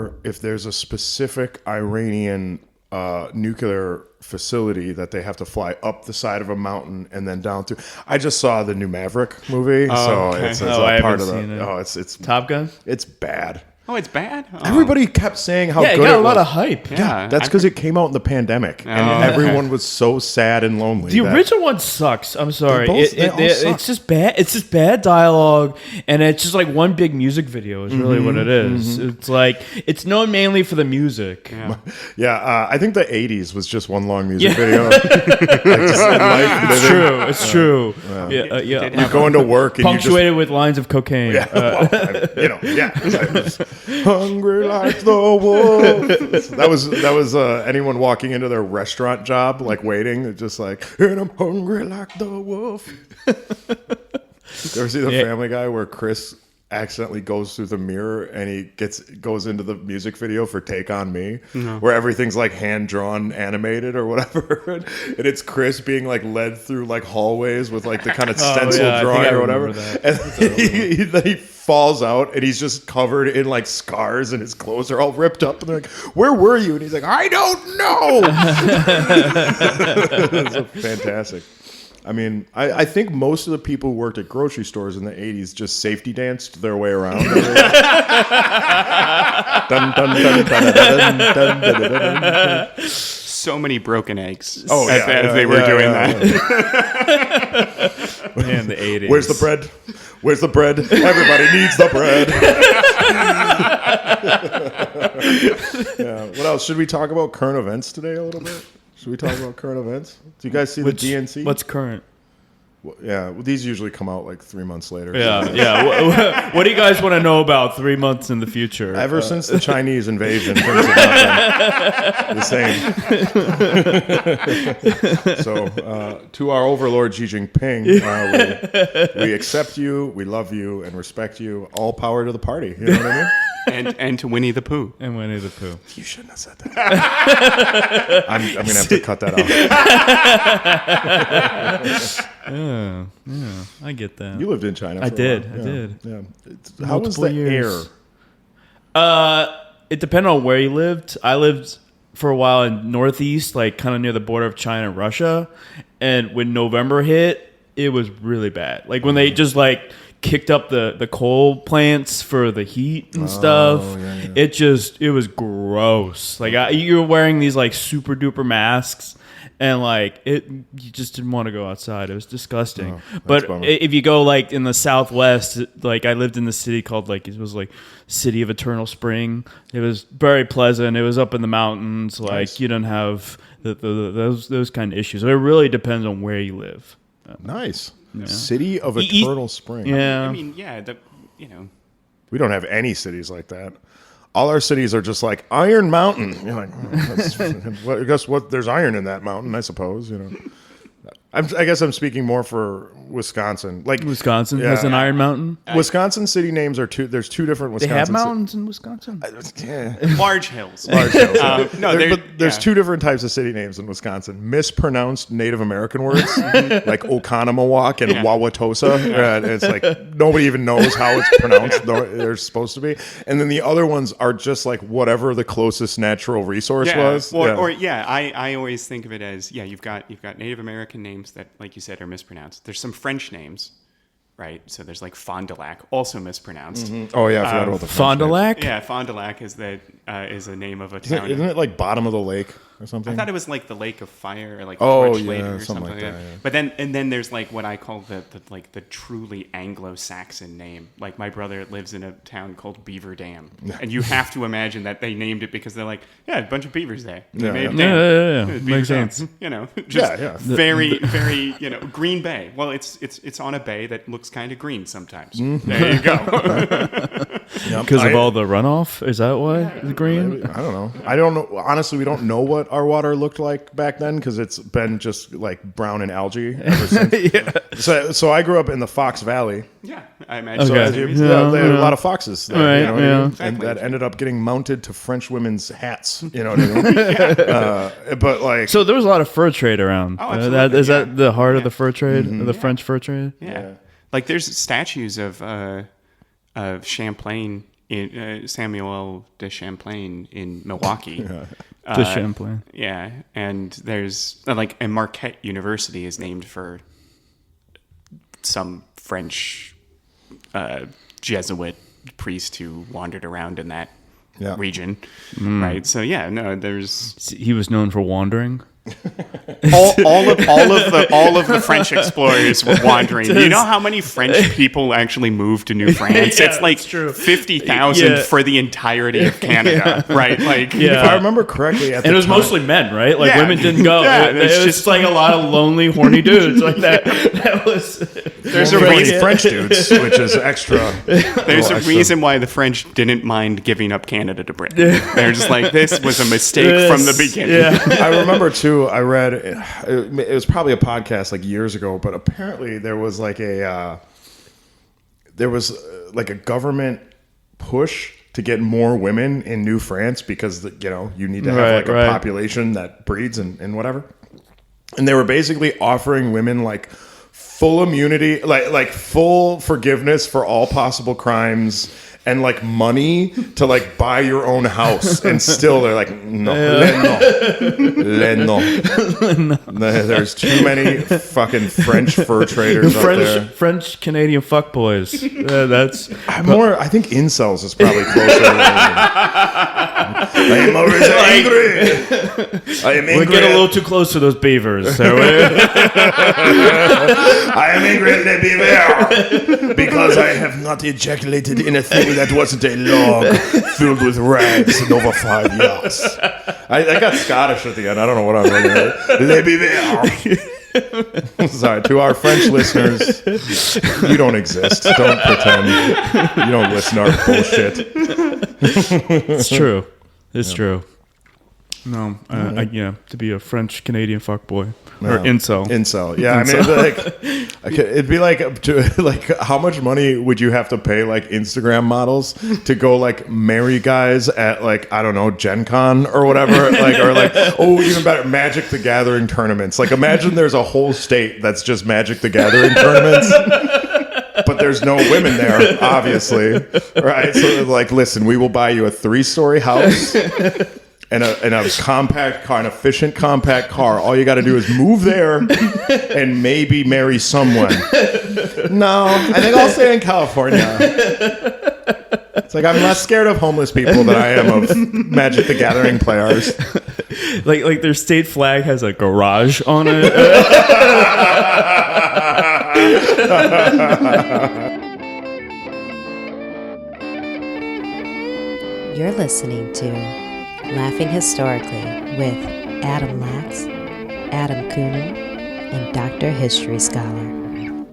wonder if there's a specific Iranian nuclear facility that they have to fly up the side of a mountain and then down through. I just saw the new Maverick movie, it's I part of haven't seen it. It's Top Gun. It's bad. Oh, it's bad? Oh. Everybody kept saying how Yeah, good it got it a lot was. of hype. Yeah, that's because it came out in the pandemic, and everyone was so sad and lonely. The original one sucks. I'm sorry. They all suck. It's just bad. It's just bad dialogue, and it's just like one big music video is really what it is. It's like it's known mainly for the music. Yeah, I think the '80s was just one long music video. Like just life It's living. true. It's true. Yeah. You go into work and Punctuated with lines of cocaine. Hungry like the wolf. That was anyone walking into their restaurant job, like waiting, they're just like, and I'm hungry like the wolf. You ever see the Family Guy where Chris accidentally goes through the mirror and he goes into the music video for Take On Me, where everything's like hand drawn, animated or whatever, and it's Chris being like led through like hallways with like the kind of stencil drawing or whatever, and then he falls out and he's just covered in like scars and his clothes are all ripped up and they're like, where were you? And he's like, I don't know. It's fantastic. I mean, I think most of the people who worked at grocery stores in the 80s just safety danced their way around. So many broken eggs as they were doing that. In the 80s. Where's the bread? Where's the bread? Everybody needs the bread. What else? Should we talk about current events today a little bit? Should we talk about current events? Do you guys see the DNC? What's current? Yeah, well, these usually come out like 3 months later. Yeah. What do you guys want to know about 3 months in the future? Ever since the Chinese invasion, things have not been the same. So, to our overlord Xi Jinping, we accept you, we love you, and respect you. All power to the party. You know what I mean? And to Winnie the Pooh. And Winnie the Pooh. You shouldn't have said that. I'm going to have to cut that off. Yeah, I get that. You lived in China for I a did. while. How was the years. air? It depended on where you lived. I lived for a while in Northeast, like kind of near the border of China and Russia. And when November hit, it was really bad. Like when they just like kicked up the coal plants for the heat and stuff. It was gross. Like you were wearing these like super duper masks. And like you just didn't want to go outside. It was disgusting. But if you go like in the Southwest, like I lived in the city called like it was like City of Eternal Spring. It was very pleasant. It was up in the mountains. Like you don't have those kind of issues. So it really depends on where you live. Nice. Yeah. City of Eternal Spring. Yeah. I mean, we don't have any cities like that. All our cities are just like Iron Mountain. You're like, guess what? There's iron in that mountain, I suppose. You know, I guess I'm speaking more for Wisconsin. Like Wisconsin has an Iron Mountain. Wisconsin city names are two. There's two different Wisconsin. They have mountains in Wisconsin. Large hills. Large hills. There's two different types of city names in Wisconsin. Mispronounced Native American words like Oconomowoc and Wauwatosa. It's like nobody even knows how it's pronounced. Though they're supposed to be. And then the other ones are just like whatever the closest natural resource was. I always think of it as you've got Native American names that, like you said, are mispronounced. There's some French names, right? So there's like Fond du Lac, also mispronounced. Mm-hmm. Oh yeah, I forgot about the Fond du Lac. Yeah, Fond du Lac is a name of a town. Isn't it like bottom of the lake or something? I thought it was like the Lake of Fire or like Torch Lake or something like that. Yeah. But then there's like what I call the truly Anglo-Saxon name. Like my brother lives in a town called Beaver Dam, and you have to imagine that they named it because they're like, a bunch of beavers there. Yeah. Makes sense. You know, just very Green Bay. Well, it's on a bay that looks kind of green sometimes. There you go. Because of all the runoff? Is that why it's green? I don't know. Honestly, we don't know what our water looked like back then because it's been just like brown and algae ever since. So I grew up in the Fox Valley. Yeah, I imagine. So they had a lot of foxes there, right, you know what I mean? Exactly. And that ended up getting mounted to French women's hats. You know what I mean? But like, so there was a lot of fur trade around. Oh, absolutely. Is that the heart of the fur trade, the French fur trade? Yeah. Like there's statues of Champlain Samuel de Champlain in Milwaukee. The Champlain. Yeah, and there's and Marquette University is named for some French Jesuit priest who wandered around in that region, right? So He was known for wandering. all of the French explorers were wandering. You know how many French people actually moved to New France? Yeah, it's like that's true. 50,000 for the entirety of Canada, right? Like, If I remember correctly, And it was mostly men, right? Like women didn't go. Yeah, it was just like a lot of lonely, horny dudes like that. That was. There's only a reason. French dudes, which is extra. There's a reason why the French didn't mind giving up Canada to Britain. They're just like, this was a mistake from the beginning. Yeah. I remember too. I read it was probably a podcast like years ago, but apparently there was like a government push to get more women in New France because you need to have a population that breeds and whatever. And they were basically offering women like full immunity, like full forgiveness for all possible crimes. And like money to like buy your own house, and still they're like, no. There's too many fucking French fur traders out there. French Canadian fuckboys. That's. I think incels is probably closer. I am always angry. I am angry. We get a little too close to those beavers. So I am angry at the beaver because I have not ejaculated in a thing that wasn't a log filled with rags in over 5 years. I got Scottish at the end. I don't know what I'm looking at. Le beaver. Sorry, to our French listeners, you don't exist. Don't pretend. You don't listen to our bullshit. it's true. It's true. No, to be a French Canadian fuckboy or incel. Incel, yeah. Incel. I mean, it'd be like how much money would you have to pay like Instagram models to go like marry guys at like I don't know Gen Con or whatever, even better, Magic the Gathering tournaments. Like imagine there's a whole state that's just Magic the Gathering tournaments. But there's no women there, obviously, right? So like, listen, we will buy you a 3-story house. And a compact car, an efficient compact car. All you got to do is move there and maybe marry someone. No, I think I'll stay in California. It's like I'm less scared of homeless people than I am of Magic the Gathering players. Like their state flag has a garage on it. You're listening to Laughing Historically with Adam Lax, Adam Coonen, and Dr. History Scholar.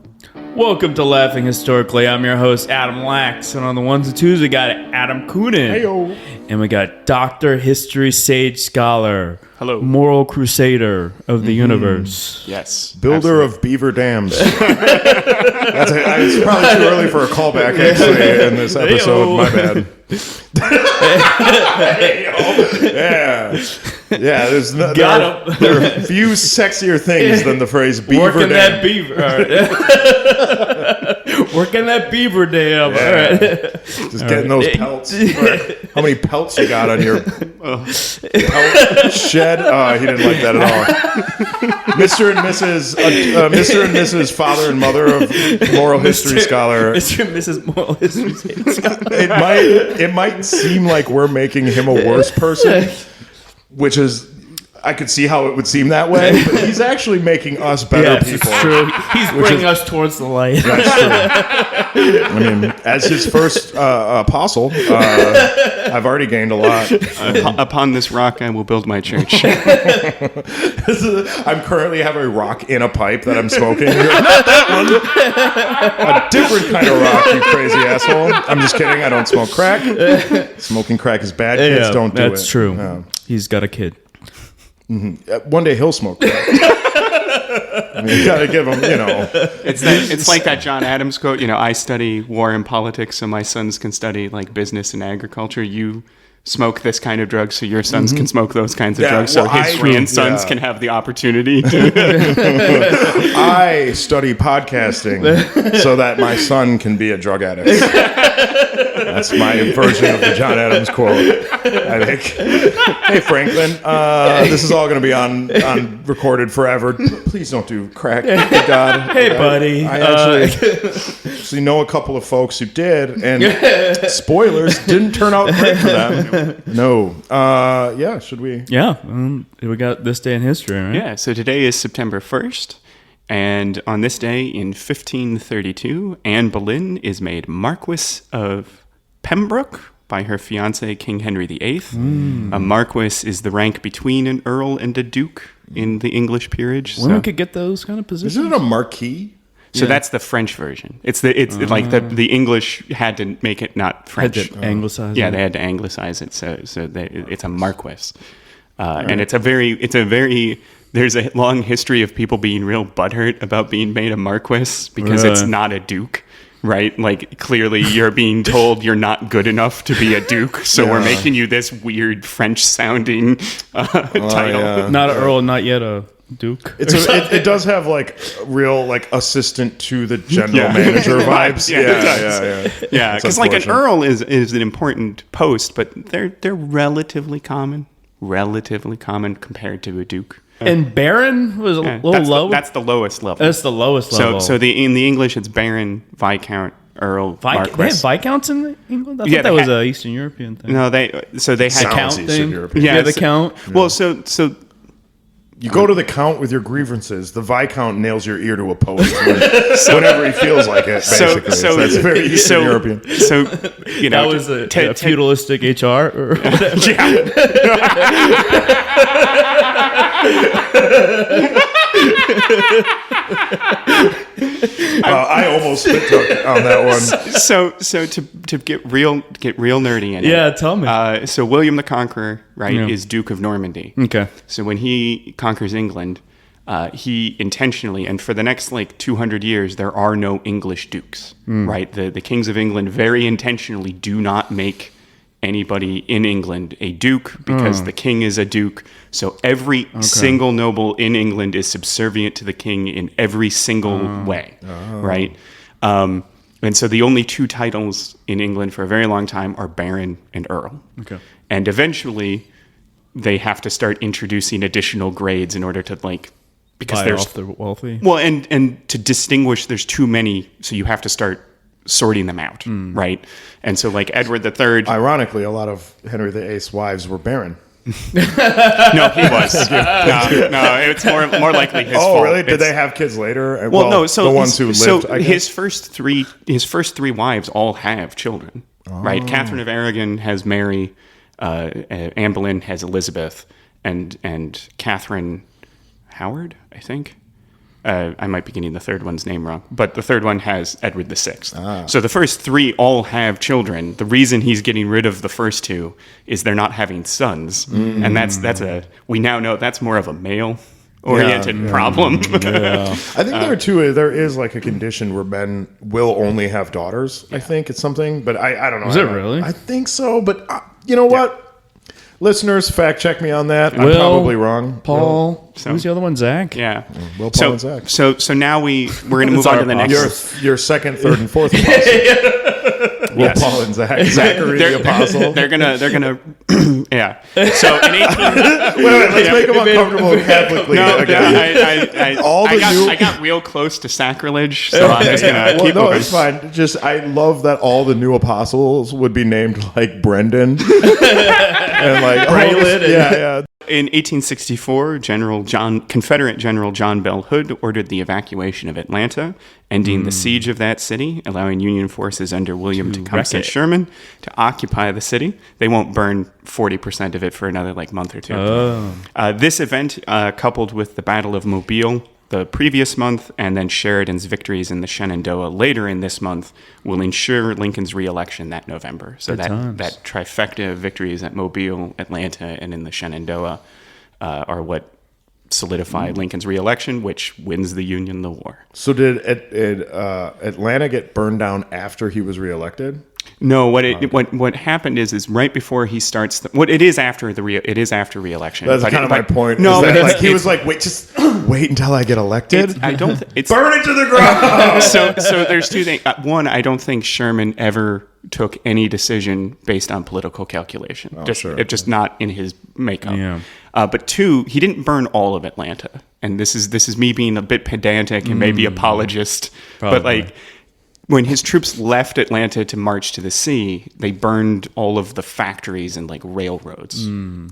Welcome to Laughing Historically. I'm your host, Adam Lax, and on the ones and twos, we got Adam Coonen. Heyo. And we got Dr. History Sage Scholar. Hello. Moral Crusader of the universe. Yes. Builder of beaver dams. It's probably too early for a callback, actually, in this episode. Heyo. My bad. Yeah. There are few sexier things than the phrase beaver Working dam. that beaver. All right. Working that beaver dam. Yeah. All right. Just getting those pelts. How many pelts you got on your pelt shed? Oh, he didn't like that at all. Mr. and Mrs. Father and Mother of Moral History Scholar. Mr. and Mrs. Moral History Scholar. It might seem like we're making him a worse person, which is, I could see how it would seem that way, but he's actually making us better people. It's true. He's bringing us towards the light. That's true. I mean, as his first apostle, I've already gained a lot. Upon this rock, I will build my church. I'm currently have a rock in a pipe that I'm smoking. Not that one. A different kind of rock, you crazy asshole. I'm just kidding. I don't smoke crack. Smoking crack is bad. Kids don't do it. That's true. No. He's got a kid. Mm-hmm. One day he'll smoke crack. I mean, you gotta give him, It's like that John Adams quote, I study war and politics so my sons can study like business and agriculture. You smoke this kind of drug so your sons can smoke those kinds of drugs so his grandsons can have the opportunity to. I study podcasting so that my son can be a drug addict. That's my version of the John Adams quote, I think. Hey, Franklin, this is all going to be on recorded forever. Please don't do crack. Good God. Hey, buddy. I actually know a couple of folks who did, and spoilers, didn't turn out great for them. No. Yeah, should we? Yeah, we got this day in history, right? Yeah, so today is September 1st, and on this day in 1532, Anne Boleyn is made Marquess of Pembroke by her fiancé, King Henry VIII. A marquess is the rank between an earl and a duke in the English peerage. Women could get those kind of positions. Isn't it a marquis? So that's the French version. It's like the English had to make it not French. Had to anglicize Yeah, it. they had to anglicize it. So it's a marquess, and it's a very. There's a long history of people being real butthurt about being made a marquess because it's not a duke, right? Like, clearly you're being told you're not good enough to be a duke, so we're making you this weird French-sounding title. Yeah. Not an earl, not yet a duke. It does have like real like assistant to the general manager vibes. Yeah, it does. Yeah, It's because like an unfortunate. earl is an important post, but they're relatively common compared to a duke. And baron was a little low. That's the lowest level. That's the lowest level. So in the English, it's baron, viscount, earl, They have marquess. viscounts in England? I thought Yeah, that they was had- an Eastern European thing. No, they had count Sounds Eastern thing. European. Yeah, the so- count. Well, so You go to the count with your grievances. The viscount nails your ear to a post whenever he feels like it. Basically, so that's very Eastern European. So you know, That was a feudalistic HR or whatever. I almost spit took on that one. So to get real nerdy in it. Yeah, tell me. So William the Conqueror, right, Yeah. is Duke of Normandy. Okay. So when he conquers England, he intentionally, and for the next like 200 years, there are no English dukes, right? The kings of England very intentionally do not make anybody in England a duke because the king is a duke. So every single noble in England is subservient to the king in every single way, right? And so the only two titles in England for a very long time are baron and earl. Okay. And eventually they have to start introducing additional grades in order to like, because Buy there's off the wealthy. well, and to distinguish, there's too many, so you have to start sorting them out, right? And so, like Edward III, Ironically, a lot of Henry VIII's wives were barren. no, he was. No, it's more likely his fault. Oh, really? Did It's- they have kids later? Well, no. So the ones who lived. I guess? his first three wives all have children, right? Catherine of Aragon has Mary, Anne Boleyn has Elizabeth, and Catherine Howard, I think. I might be getting the third one's name wrong, but the third one has Edward VI. So the first three all have children. The reason he's getting rid of the first two is they're not having sons, and we now know that's more of a male-oriented problem. I think there is like a condition where men will only have daughters. I think it's something, but I don't know. Is it really? I think so, but you know what? Listeners, fact check me on that. I'm Will, probably wrong. Paul. Who's the other one? Zach? Yeah. Will, Paul, and Zach. So now we're going to move on to the next. Your second, third, and fourth apostle. Will, Paul, and Zach. Zachary the apostle. They're gonna yeah. So in 18 Wait, let's make them uncomfortable Catholically again. I got real close to sacrilege, so I'm just gonna keep no, moving. it's fine. Just I love that all the new apostles would be named like Brendan and like Braylon and- yeah. In 1864, Confederate General John Bell Hood ordered the evacuation of Atlanta, ending the siege of that city, allowing Union forces under William Tecumseh Sherman to occupy the city. They won't burn 40% of it for another month or two. This event, coupled with the Battle of Mobile the previous month, and then Sheridan's victories in the Shenandoah later in this month, will ensure Lincoln's re-election that November. So that trifecta of victories at Mobile, Atlanta, and in the Shenandoah are what solidify Lincoln's re-election, which wins the Union the war. So did Atlanta get burned down after he was reelected? No, what happened is right before he starts. It is after re-election. That's kind of my point. No, is that, but he was like, wait until I get elected. I don't. It's burn it to the ground. so there's two things. One, I don't think Sherman ever took any decision based on political calculation. Just not in his makeup. Yeah. But two, he didn't burn all of Atlanta. And this is me being a bit pedantic and maybe apologist. Probably. But like when his troops left Atlanta to march to the sea, they burned all of the factories and like railroads.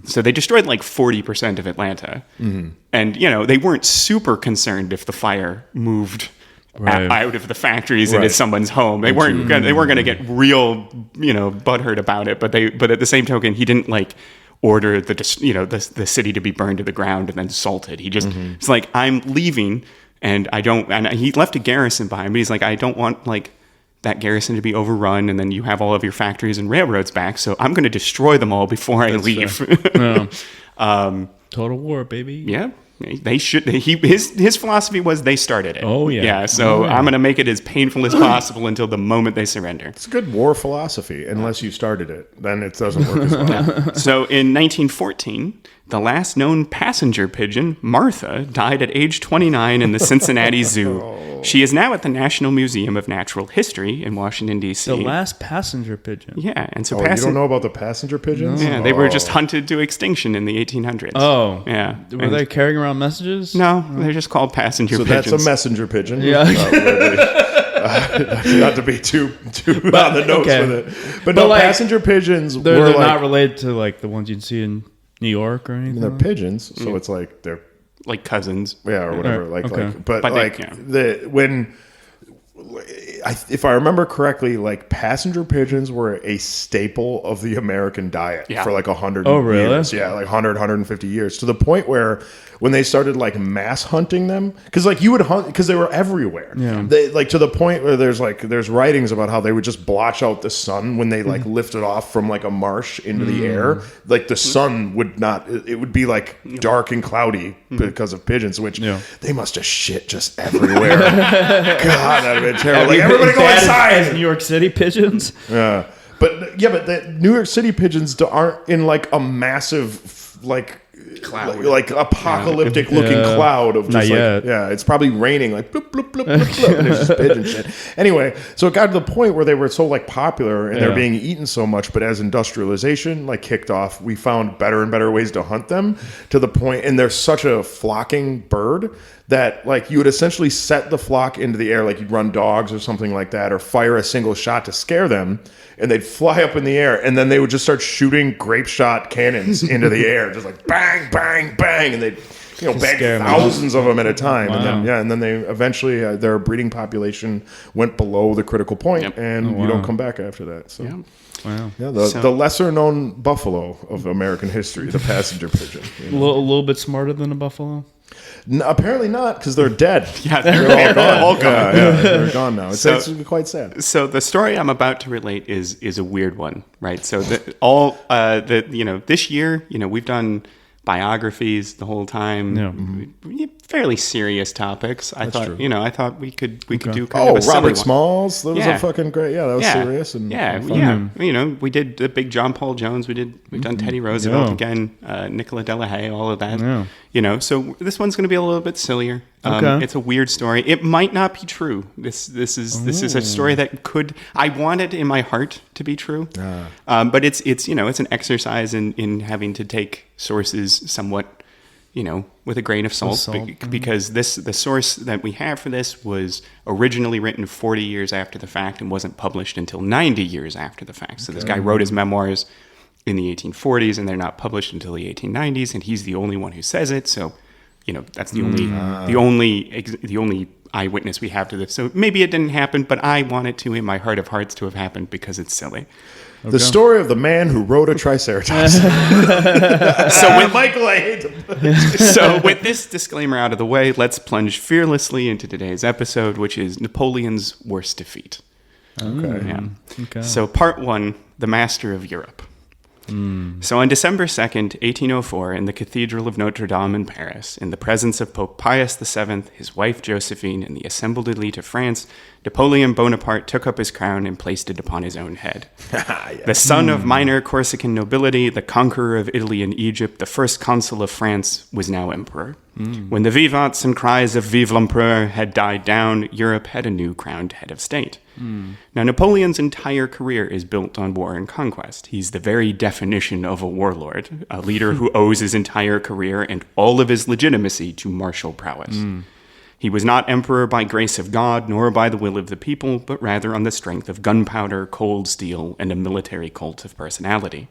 So they destroyed like 40% of Atlanta. And, they weren't super concerned if the fire moved out of the factories into someone's home. They weren't going to get real, butthurt about it. But at the same token, he didn't like order the city to be burned to the ground and then salted. He just it's like, I'm leaving. And he left a garrison behind, but he's like, I don't want like that garrison to be overrun, and then you have all of your factories and railroads back. So I'm going to destroy them all before I leave. Total war, baby. Yeah, they should. His philosophy was they started it. Oh yeah. Yeah. So I'm going to make it as painful as possible until the moment they surrender. It's a good war philosophy, unless you started it. Then it doesn't work as well. So in 1914. The last known passenger pigeon, Martha, died at age 29 in the Cincinnati Zoo. She is now at the National Museum of Natural History in Washington, D.C. The last passenger pigeon. Yeah, and so you don't know about the passenger pigeons? Yeah, they were just hunted to extinction in the 1800s. Oh. Yeah. Were they carrying around messages? No, they're just called passenger pigeons. So that's a messenger pigeon. Yeah. Not to be too on the nose with it. But no, like, passenger pigeons they're not related to like the ones you'd see in New York or anything. They're pigeons, so it's like they're like cousins, or whatever. If I remember correctly, like passenger pigeons were a staple of the American diet for like 100 years. Yeah, like 150 years, to the point where when they started like mass hunting them, because like you would hunt because they were everywhere. Yeah, they like to the point where there's writings about how they would just blotch out the sun when they like lifted off from like a marsh into the air. Like the sun would not; it would be like dark and cloudy because of pigeons, which they must have shit just everywhere. God, that'd have been terrible. Like everybody go inside. As New York City pigeons. Yeah, but the New York City pigeons aren't in like a massive like cloud, like apocalyptic looking cloud of just it's probably raining like bloop bloop bloop bloop bloop, and it's just pigeon shit. Anyway, so it got to the point where they were so like popular and they're being eaten so much, but as industrialization like kicked off, we found better and better ways to hunt them, to the point, and they're such a flocking bird that like you would essentially set the flock into the air, like you'd run dogs or something like that, or fire a single shot to scare them, and they'd fly up in the air, and then they would just start shooting grape shot cannons into the air, just like bang, bang, bang, and they'd bang thousands of them at a time. Wow. And then they eventually their breeding population went below the critical point, and you don't come back after that. So. Yeah. Wow. Yeah, the lesser known buffalo of American history, the passenger pigeon. A little bit smarter than a buffalo? No, apparently not, because they're dead. Yeah, they're all gone. They're gone now. It's quite sad. So the story I'm about to relate is a weird one, right? So this year, we've done biographies the whole time. Fairly serious topics. I thought we could do kind of a silly Robert one. Smalls. That was a fucking great. Yeah, that was serious and fun. We did the big John Paul Jones. We've done Teddy Roosevelt again. Nicola Delahaye. All of that. Yeah. So this one's going to be a little bit sillier. It's a weird story. It might not be true. This is a story that I want it in my heart to be true. But it's an exercise in having to take sources somewhat, with a grain of salt. Because the source that we have for this was originally written 40 years after the fact and wasn't published until 90 years after the fact. So this guy wrote his memoirs in the 1840s, and they're not published until the 1890s, and he's the only one who says it. So, that's the only eyewitness we have to this. So maybe it didn't happen, but I want it to, in my heart of hearts, to have happened because it's silly. Okay. The story of the man who rode a triceratops. So with this disclaimer out of the way, let's plunge fearlessly into today's episode, which is Napoleon's worst defeat. Okay. Yeah. Okay. So part 1, the master of Europe. So on December 2nd, 1804, in the Cathedral of Notre Dame in Paris, in the presence of Pope Pius VII, his wife Josephine, and the assembled elite of France, Napoleon Bonaparte took up his crown and placed it upon his own head. The son of minor Corsican nobility, the conqueror of Italy and Egypt, the first consul of France, was now emperor. When the vivats and cries of Vive l'Empereur had died down, Europe had a new crowned head of state. Now, Napoleon's entire career is built on war and conquest. He's the very definition of a warlord, a leader who owes his entire career and all of his legitimacy to martial prowess. He was not emperor by grace of God, nor by the will of the people, but rather on the strength of gunpowder, cold steel, and a military cult of personality.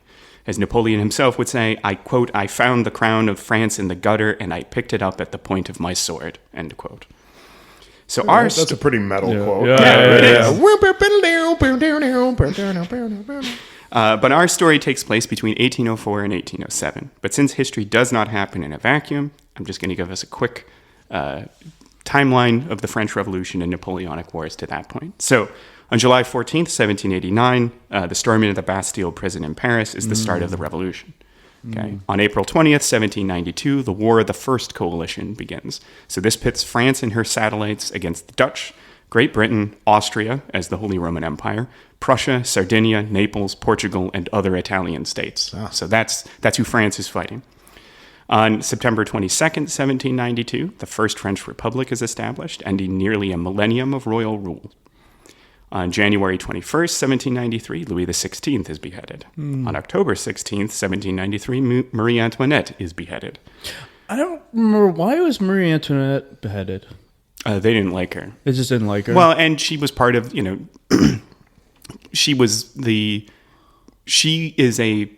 As Napoleon himself would say, I quote, I found the crown of France in the gutter, and I picked it up at the point of my sword, end quote. So That's a pretty metal quote. But our story takes place between 1804 and 1807. But since history does not happen in a vacuum, I'm just going to give us a quick timeline of the French Revolution and Napoleonic Wars to that point. So on July 14th, 1789, the storming of the Bastille prison in Paris is the start of the revolution. Okay. On April 20th, 1792, the War of the First Coalition begins. So this pits France and her satellites against the Dutch, Great Britain, Austria as the Holy Roman Empire, Prussia, Sardinia, Naples, Portugal, and other Italian states. So that's who France is fighting. On September 22nd, 1792, the First French Republic is established, ending nearly a millennium of royal rule. On January 21st, 1793, Louis XVI is beheaded. On October 16th, 1793, Marie Antoinette is beheaded. I don't remember, why was Marie Antoinette beheaded? They didn't like her. They just didn't like her? Well, and she was part of, she is a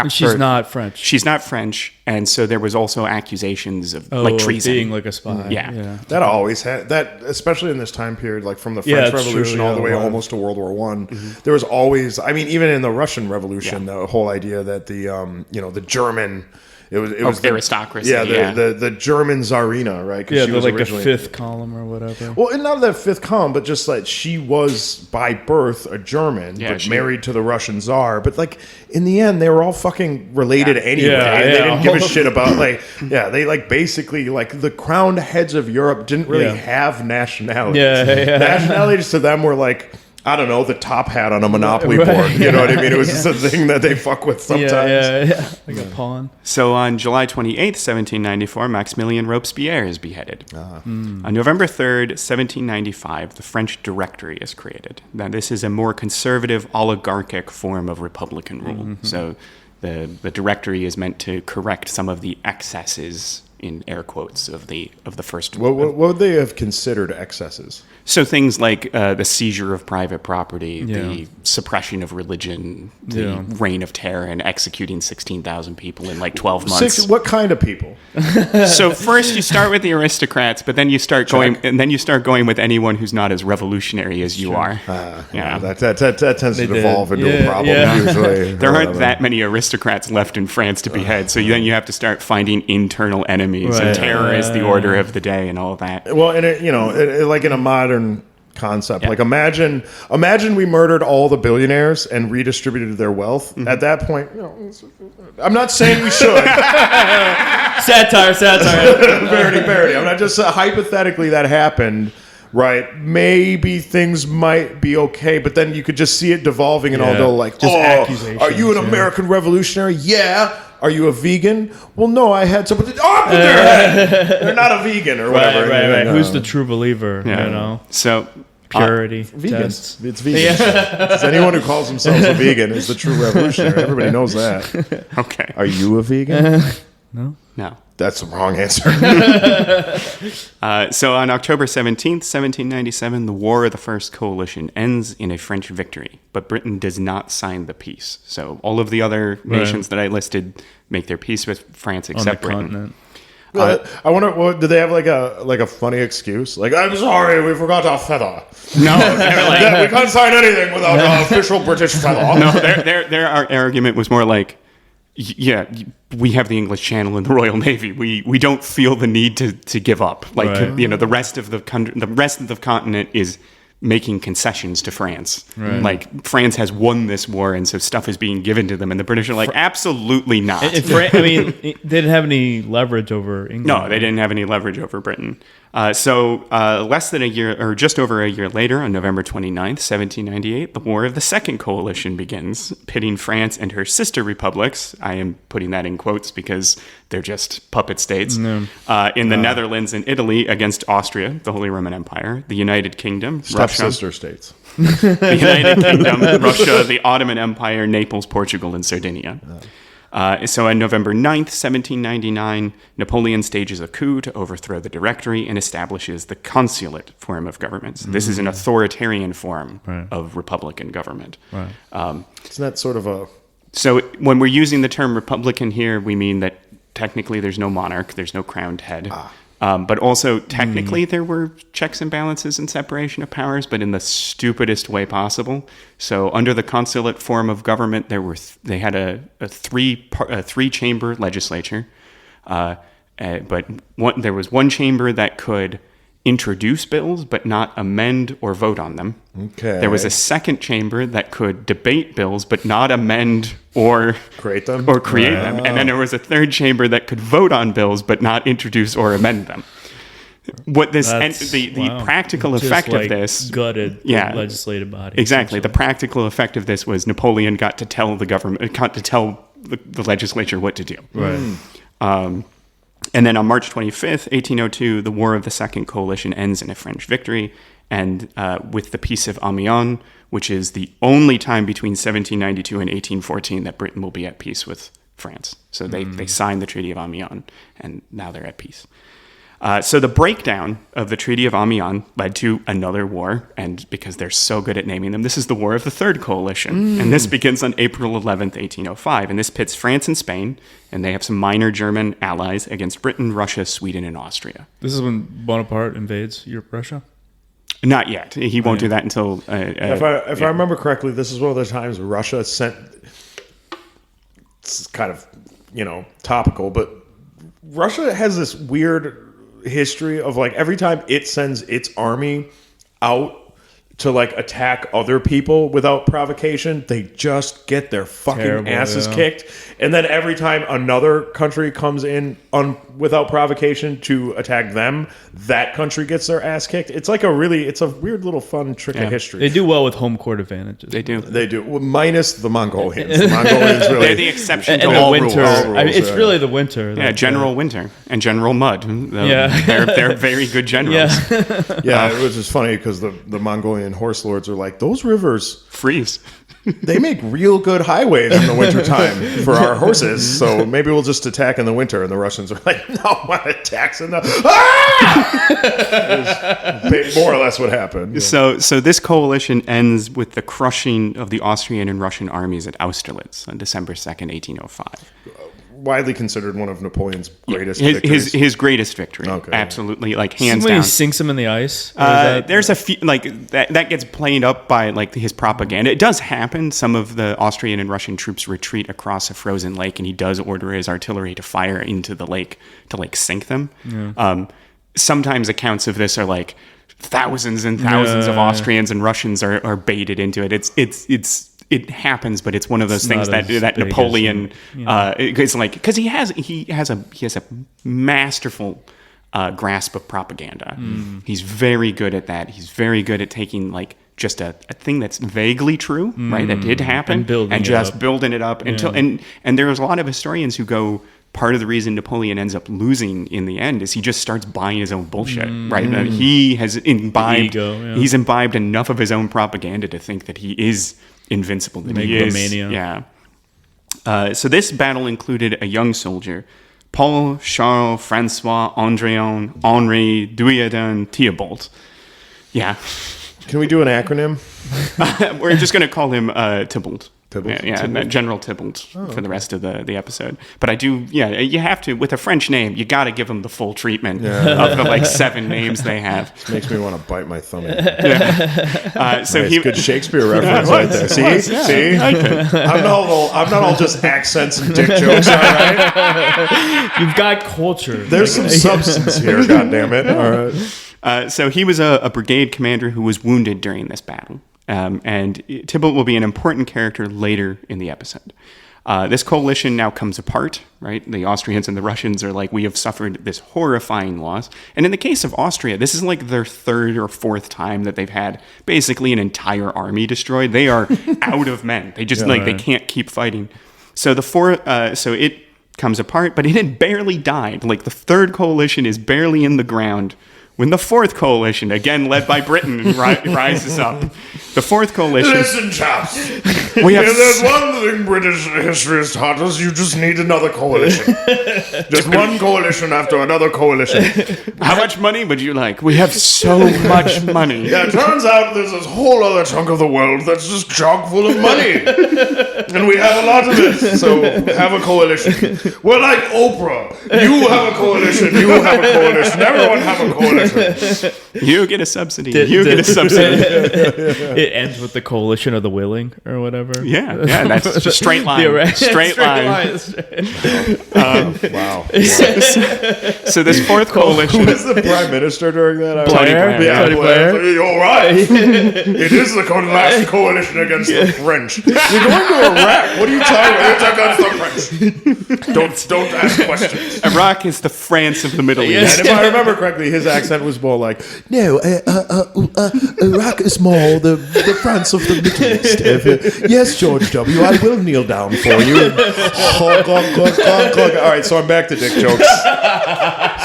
she's not French. She's not French, and so there was also accusations of treason, being like a spy. Yeah. That always had that, especially in this time period, like from the French Revolution all the way almost to World War One. There was always, I mean, even in the Russian Revolution, the whole idea that the German. It was the aristocracy. The German Tsarina, right? Yeah, they're like the fifth column or whatever. Well, and not that fifth column, but just like she was by birth a German, but married to the Russian Tsar. But like in the end, they were all fucking related anyway. They didn't give a shit about they like basically like the crowned heads of Europe didn't really have nationalities. Nationalities to them were like, I don't know, the top hat on a Monopoly board. You know what I mean? It was just a thing that they fuck with sometimes. Like a pawn. So on July 28th, 1794, Maximilien Robespierre is beheaded. On November 3rd, 1795, the French Directory is created. Now, this is a more conservative, oligarchic form of republican rule. So the Directory is meant to correct some of the excesses, in air quotes, of the first. What would they have considered excesses? So things like the seizure of private property, the suppression of religion, the reign of terror, and executing 16,000 people in like 12 months. What kind of people? So first you start with the aristocrats, but then you start going with anyone who's not as revolutionary as you are. That tends to devolve into a problem usually. There aren't that many aristocrats left in France to behead, so then you have to start finding internal enemies, and terror is the order of the day, and all that. Well, and like in a modern concept, like imagine we murdered all the billionaires and redistributed their wealth. At that point, I'm not saying we should. Satire. Parody. I'm not just hypothetically that happened. Right, maybe things might be okay, but then you could just see it devolving, and all they'll like, accusations, are you an American revolutionary? Yeah. Are you a vegan? Well, no, I had some. But they're not a vegan or whatever. Right. Who's the true believer? So purity vegans. It's vegan. It's anyone who calls themselves a vegan is the true revolutionary. Everybody knows that. Okay. Are you a vegan? No. That's the wrong answer. So on October 17th, 1797, the War of the First Coalition ends in a French victory, but Britain does not sign the peace. So all of the other nations that I listed make their peace with France except Britain. I wonder, did they have like a funny excuse? Like, I'm sorry, we forgot our feather. No, we can't sign anything without our official British feather. No, their argument was more like, we have the English Channel and the Royal Navy. We don't feel the need to give up. Like the rest of the continent is making concessions to France. Like France has won this war, and so stuff is being given to them, and the British are like, absolutely not. I mean, they didn't have any leverage over England. No, they didn't have any leverage over Britain. Less than a year, or just over a year later, on November 29th, 1798, the War of the Second Coalition begins, pitting France and her sister republics. I am putting that in quotes because they're just puppet states. In the Netherlands and Italy against Austria, the Holy Roman Empire, the United Kingdom, Russia. Step-sister states. The United Kingdom, Russia, the Ottoman Empire, Naples, Portugal, and Sardinia. So on November 9th, 1799, Napoleon stages a coup to overthrow the Directory and establishes the consulate form of government. So this is an authoritarian form of republican government. Isn't that sort of a... So when we're using the term republican here, we mean that technically there's no monarch, there's no crowned head. But also, technically, there were checks and balances and separation of powers, but in the stupidest way possible. So, under the consulate form of government, they had a three-chamber legislature, but there was one chamber that could introduce bills but not amend or vote on them. Okay. There was a second chamber that could debate bills but not amend or create them. And then there was a third chamber that could vote on bills but not introduce or amend them. What this the practical effect of this gutted the legislative body. Exactly. The practical effect of this was Napoleon got to tell the government, got to tell the legislature what to do. Right. And then on March 25th, 1802, the War of the Second Coalition ends in a French victory, and with the Peace of Amiens, which is the only time between 1792 and 1814 that Britain will be at peace with France. So they signed the Treaty of Amiens, and now they're at peace. So the breakdown of the Treaty of Amiens led to another war, and because they're so good at naming them, this is the War of the Third Coalition. And this begins on April 11th, 1805, and this pits France and Spain, and they have some minor German allies against Britain, Russia, Sweden, and Austria. This is when Bonaparte invades Russia? Not yet. He won't do that until... if I remember correctly, this is one of the times Russia sent... It's kind of, topical, but Russia has this weird history of every time it sends its army out to attack other people without provocation, they just get their fucking asses kicked. And then every time another country comes in without provocation to attack them, that country gets their ass kicked. It's it's a weird little fun trick of history. They do well with home court advantages. They do. Well, minus the Mongolians. The Mongolians really... They're the exception to and all the winter. rules. It's really the winter. Yeah, General Winter and General Mud. They're very good generals. Yeah, it was just funny because the Mongolian horse lords are like, those rivers freeze. They make real good highways in the wintertime for our horses, so maybe we'll just attack in the winter. And the Russians are like, no one attacks in the... More or less what happened. So this coalition ends with the crushing of the Austrian and Russian armies at Austerlitz on December 2nd, 1805. Widely considered one of Napoleon's greatest victories. His greatest victory. Okay. Absolutely, hands when down. he sinks him in the ice? There's a few, that gets played up by his propaganda. It does happen. Some of the Austrian and Russian troops retreat across a frozen lake, and he does order his artillery to fire into the lake to sink them. Yeah. Sometimes accounts of this are thousands and thousands of Austrians and Russians are baited into it. It happens, but it's one of those things that Napoleon it's because he has a masterful grasp of propaganda. He's very good at that. He's very good at taking just a thing that's vaguely true, right? That did happen, and just building it up until and there's a lot of historians who go, part of the reason Napoleon ends up losing in the end is he just starts buying his own bullshit, right? He has imbibed he's imbibed enough of his own propaganda to think that he is invincible, that he is. So this battle included a young soldier, Paul Charles Francois Andréon Henri Duyardin Thibault. Yeah. Can we do an acronym? We're just going to call him Thibault. Thibault? Yeah, General Thibault for the rest of the episode. But I do, you have to, with a French name, you got to give him the full treatment of the 7 names they have. Makes me want to bite my thumb. Good Shakespeare reference right there. See? I'm not all just accents and dick jokes, all right? You've got culture. There's some substance here, goddammit. All right. So he was a brigade commander who was wounded during this battle. And Thibault will be an important character later in the episode. This coalition now comes apart, right? The Austrians and the Russians are like, we have suffered this horrifying loss. And in the case of Austria, this is like their third or fourth time that they've had basically an entire army destroyed. They are out of men. They just they can't keep fighting. So so it comes apart, but it had barely died. Like the third coalition is barely in the ground when the fourth coalition, again led by Britain, rises up. The fourth coalition. Listen, chaps. We have There's one thing British history has taught us. You just need another coalition. Just one coalition after another coalition. How much money would you like? We have so much money. Yeah, it turns out there's this whole other chunk of the world that's just chock full of money. And we have a lot of it. So have a coalition. We're like Oprah. You have a coalition. You have a coalition. Everyone have a coalition. You get a subsidy. You get a subsidy. It ends with the coalition of the willing or whatever. Yeah, that's just a straight line. Straight line. Wow. So this fourth coalition. Who was the prime minister during that? Blair? Yeah, Tony Blair? You're right. It is the last coalition against the French. You're going to Iraq. What are you talking about? It's against the French. Don't ask questions. Iraq is the France of the Middle East. And if I remember correctly, his accent was more like, no, Iraq is more the France of the Middle East. Yes, George W., I will kneel down for you. All right, so I'm back to dick jokes.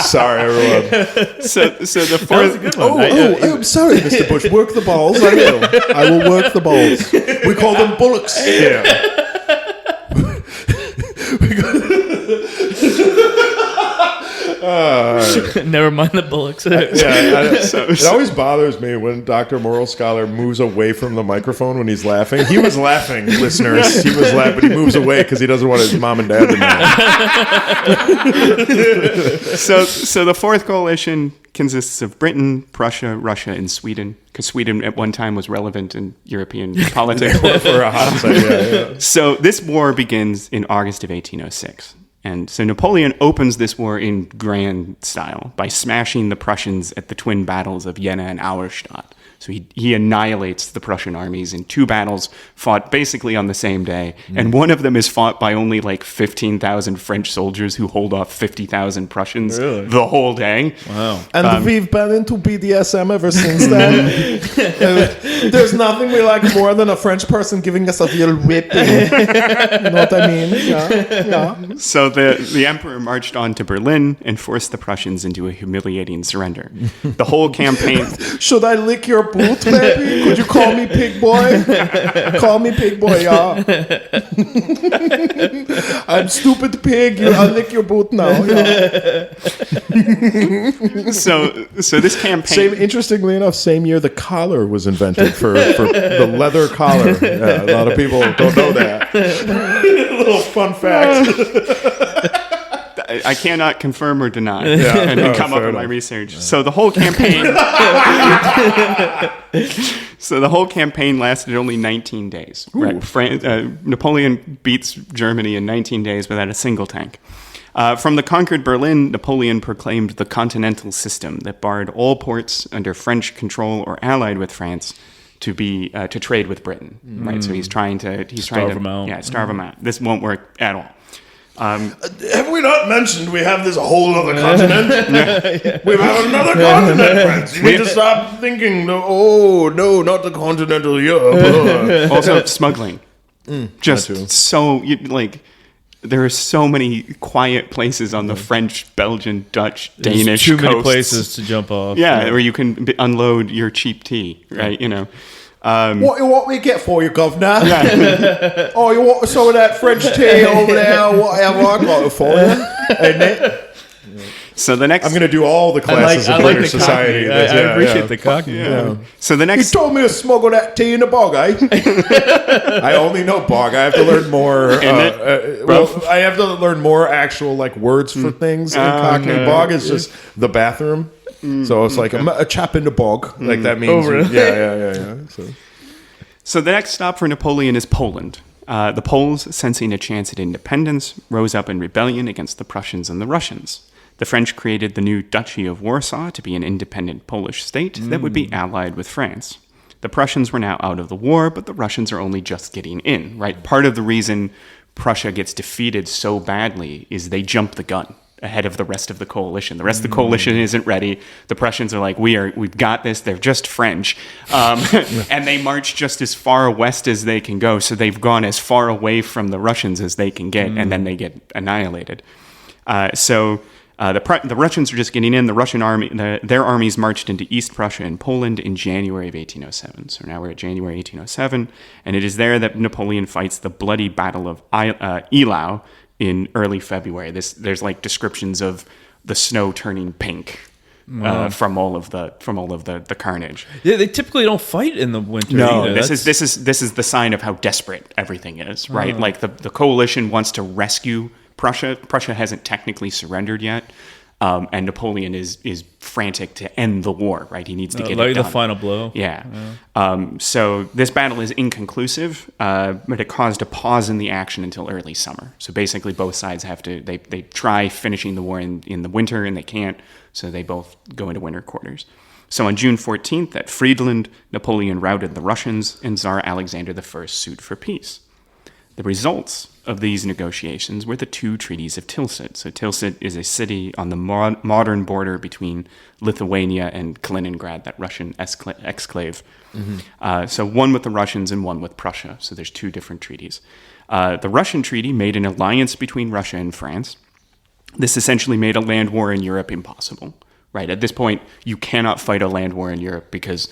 Sorry, everyone. So the fourth. I'm sorry, Mr. Bush. Work the balls. I will. I will work the balls. We call them bullocks here. Never mind the bullocks. It always bothers me when Dr. Moral Scholar moves away from the microphone when he's laughing. He was laughing, listeners. He was laughing, but he moves away because he doesn't want his mom and dad to know. So the fourth coalition consists of Britain, Prussia, Russia, and Sweden, because Sweden at one time was relevant in European politics. For a hot second, yeah. So this war begins in August of 1806. And so Napoleon opens this war in grand style by smashing the Prussians at the twin battles of Jena and Auerstadt. So he annihilates the Prussian armies in two battles fought basically on the same day. And one of them is fought by only like 15,000 French soldiers who hold off 50,000 Prussians the whole day. Wow. And we've been into BDSM ever since then. There's nothing we like more than a French person giving us a real whipping. You know what I mean? Yeah. So the emperor marched on to Berlin and forced the Prussians into a humiliating surrender. The whole campaign... Should I lick your boot, baby? Could you call me pig boy? Call me pig boy, yeah. I'm stupid pig. I'll lick your boot now. Yeah. So this campaign... Interestingly enough, same year the collar was invented for the leather collar. Yeah, a lot of people don't know that. Little fun fact. I cannot confirm or deny and come up with my research. So the whole campaign lasted only 19 days. Right? Napoleon beats Germany in 19 days without a single tank. From the conquered Berlin, Napoleon proclaimed the continental system that barred all ports under French control or allied with France to trade with Britain. Right? So he's trying to Starve them out. Yeah, starve them out. This won't work at all. Have we not mentioned we have this whole other continent? We have another continent, friends. You need to stop thinking, no, not the continental Europe. Also, smuggling. Just so, there are so many quiet places on the French, Belgian, Dutch, Danish Too many coasts. places to jump off. Yeah, where you can unload your cheap tea, right? You know. What we get for you, governor? Yeah. Oh, you want some of that French tea over there? Whatever, I got it for you. Isn't it? So the next, I'm going to do all the classes of British society. I appreciate the cockney. Yeah. So the next, you told me to smuggle that tea in the bog, eh? I only know bog. I have to learn more. I have to learn more actual words for things in Cockney. Bog is just the bathroom. So it's like a chap in the bog. Like that means. Oh, really? Yeah. So the next stop for Napoleon is Poland. The Poles, sensing a chance at independence, rose up in rebellion against the Prussians and the Russians. The French created the new Duchy of Warsaw to be an independent Polish state that would be allied with France. The Prussians were now out of the war, but the Russians are only just getting in, right? Part of the reason Prussia gets defeated so badly is they jump the gun ahead of the rest of the coalition. The rest of the coalition isn't ready. The Prussians are like, we've got this. They're just French. And they march just as far west as they can go. So they've gone as far away from the Russians as they can get, and then they get annihilated. The Russians are just getting in. The Russian army, their armies marched into East Prussia and Poland in January of 1807. So now we're at January 1807, and it is there that Napoleon fights the bloody Battle of Eylau in early February. There's like descriptions of the snow turning pink from all of the carnage. Yeah, they typically don't fight in the winter. No, either. this is the sign of how desperate everything is, right? Like the coalition wants to rescue Prussia. Prussia hasn't technically surrendered yet, and Napoleon is frantic to end the war. Right, he needs to get it done. The final blow. Yeah. So this battle is inconclusive, but it caused a pause in the action until early summer. So basically, both sides have to they try finishing the war in the winter, and they can't. So they both go into winter quarters. So on June 14th at Friedland, Napoleon routed the Russians, and Tsar Alexander I sued for peace. The results of these negotiations were the two treaties of Tilsit. So Tilsit is a city on the modern border between Lithuania and Kaliningrad, that Russian exclave. So one with the Russians and one with Prussia. So there's two different treaties. The Russian treaty made an alliance between Russia and France. This essentially made a land war in Europe impossible. Right? At this point, you cannot fight a land war in Europe because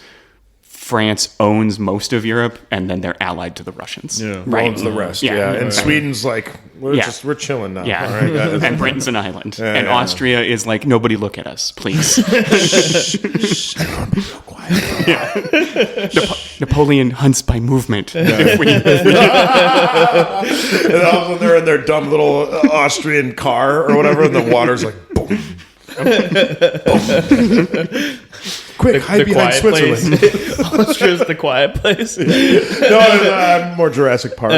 France owns most of Europe, and then they're allied to the Russians. Yeah, right? owns the rest. Yeah. Yeah, and Sweden's like, we're chilling now. Yeah, all right? and Britain's an island, and Austria is like, nobody look at us, please. Everyone be real quiet. Napoleon hunts by movement. And all of a sudden they're in their dumb little Austrian car or whatever, and the water's like, boom. Quick, hide behind Switzerland. Austria's the quiet place. No, more Jurassic Park.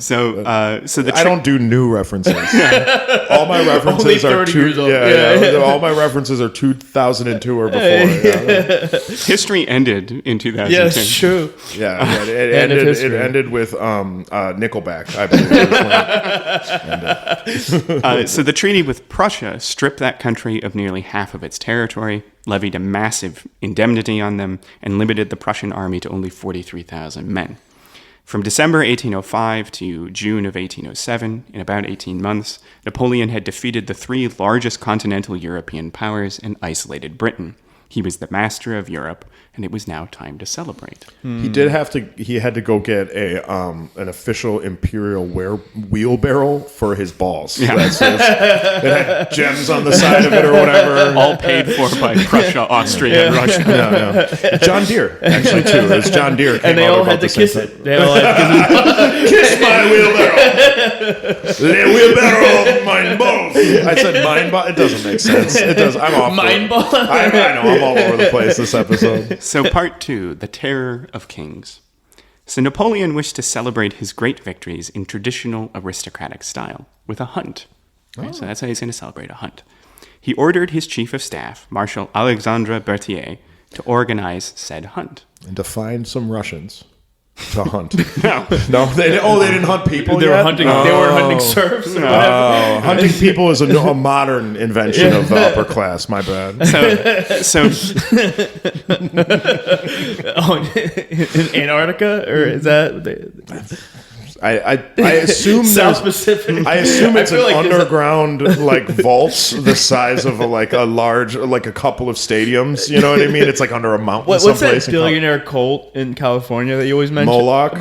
So the I don't do new references. All my references Only are 30 years old. All my references are 2002 or before. history ended in 2010. Yes, true. Yeah, it ended with Nickelback, I believe. So the treaty with Prussia stripped that country of nearly half of its territory, levied a massive indemnity on them, and limited the Prussian army to only 43,000 men. From December 1805 to June of 1807, in about 18 months, Napoleon had defeated the three largest continental European powers and isolated Britain. He was the master of Europe, and it was now time to celebrate. He had to go get an official imperial wheelbarrow for his balls. Yeah. It had gems on the side of it or whatever. All paid for by Prussia, Austria, and Russia. Yeah. John Deere, actually, too. It was John Deere. And they all had to kiss it. They all had to kiss it. Kiss my wheelbarrow. The wheelbarrow of mine balls. I said mine balls. It doesn't make sense. It does. I'm off. Mine ball. I know. I'm all over the place this episode. So part 2, the terror of kings. So Napoleon wished to celebrate his great victories in traditional aristocratic style with a hunt. Right? So that's how he's going to celebrate, a hunt. He ordered his chief of staff, Marshal Alexandre Berthier, to organize said hunt. And to find some Russians to hunt. No. No, they didn't hunt people. They yet? were hunting. They were hunting serfs. Oh, hunting people is a modern invention of the upper class. My bad. So In Antarctica, or is that? I assume South there's. Pacific. I assume it's I feel an like underground like vaults the size of a large like a couple of stadiums. You know what I mean? It's like under a mountain. What's someplace that billionaire cult in California that you always mention? Moloch?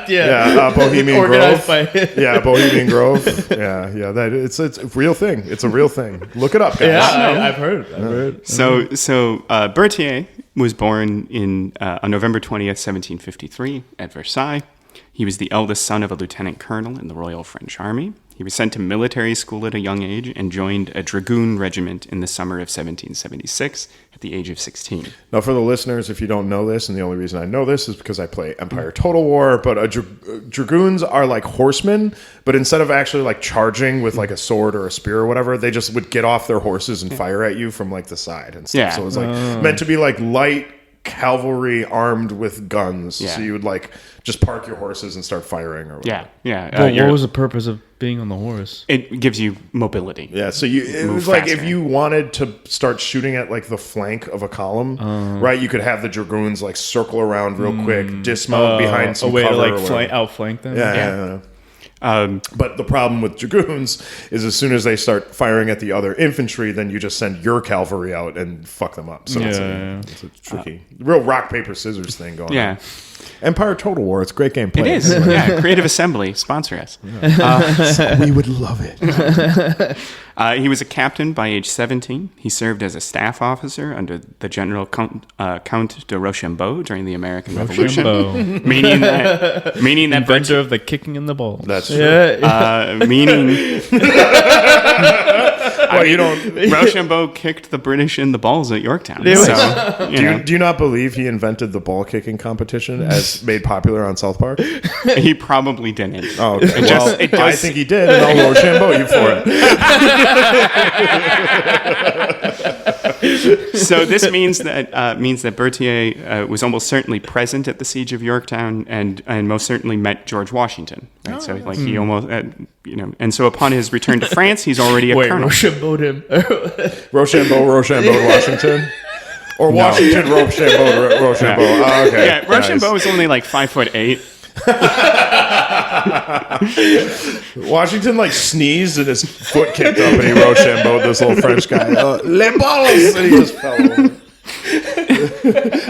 Yeah, Bohemian organized Grove. by Yeah, Bohemian Grove. Yeah. That it's a real thing. It's a real thing. Look it up, guys. Yeah, I've heard. So Berthier was born on November 20th, 1753 at Versailles. He was the eldest son of a lieutenant colonel in the Royal French Army. He was sent to military school at a young age and joined a dragoon regiment in the summer of 1776 at the age of 16. Now, for the listeners, if you don't know this, and the only reason I know this is because I play Empire Total War, but dragoons are like horsemen, but instead of actually like charging with like a sword or a spear or whatever, they just would get off their horses and fire at you from like the side and stuff. Yeah. So it was like meant to be like light cavalry armed with guns. Yeah. So you would like just park your horses and start firing or whatever. Yeah. Well, what was the purpose of being on the horse? It gives you mobility. Yeah, so it Move was like faster. if you wanted to start shooting at like the flank of a column, right? You could have the dragoons like circle around real quick, dismount behind some a way cover to or like whatever. outflank them. Yeah. But the problem with dragoons is as soon as they start firing at the other infantry, then you just send your cavalry out and fuck them up. So it's a tricky, real rock paper scissors thing going on. Yeah, Empire Total War. It's a great game. it is. Yeah, Creative Assembly sponsor us. We would love it. He was a captain by age 17. He served as a staff officer under the General Count de Rochambeau during the American Revolution, Rochambeau. meaning that Inventor of the kicking in the balls. That's true. meaning Well, you don't. Rochambeau kicked the British in the balls at Yorktown. Really? So, Do you not believe he invented the ball kicking competition as made popular on South Park? he probably didn't. Oh, okay. It I does- think he did, and I'll Rochambeau you for it. So this means that Berthier was almost certainly present at the siege of Yorktown and most certainly met George Washington. Right? So like he almost and so upon his return to France, he's already a Wait, colonel. Rochambeau him. Rochambeau to Washington? Or Washington, Rochambeau. Oh, okay. Yeah, Rochambeau is only like 5'8". Washington like sneezed and his foot kicked up and he Rochambeau this little French guy. Les balls! And he just fell over.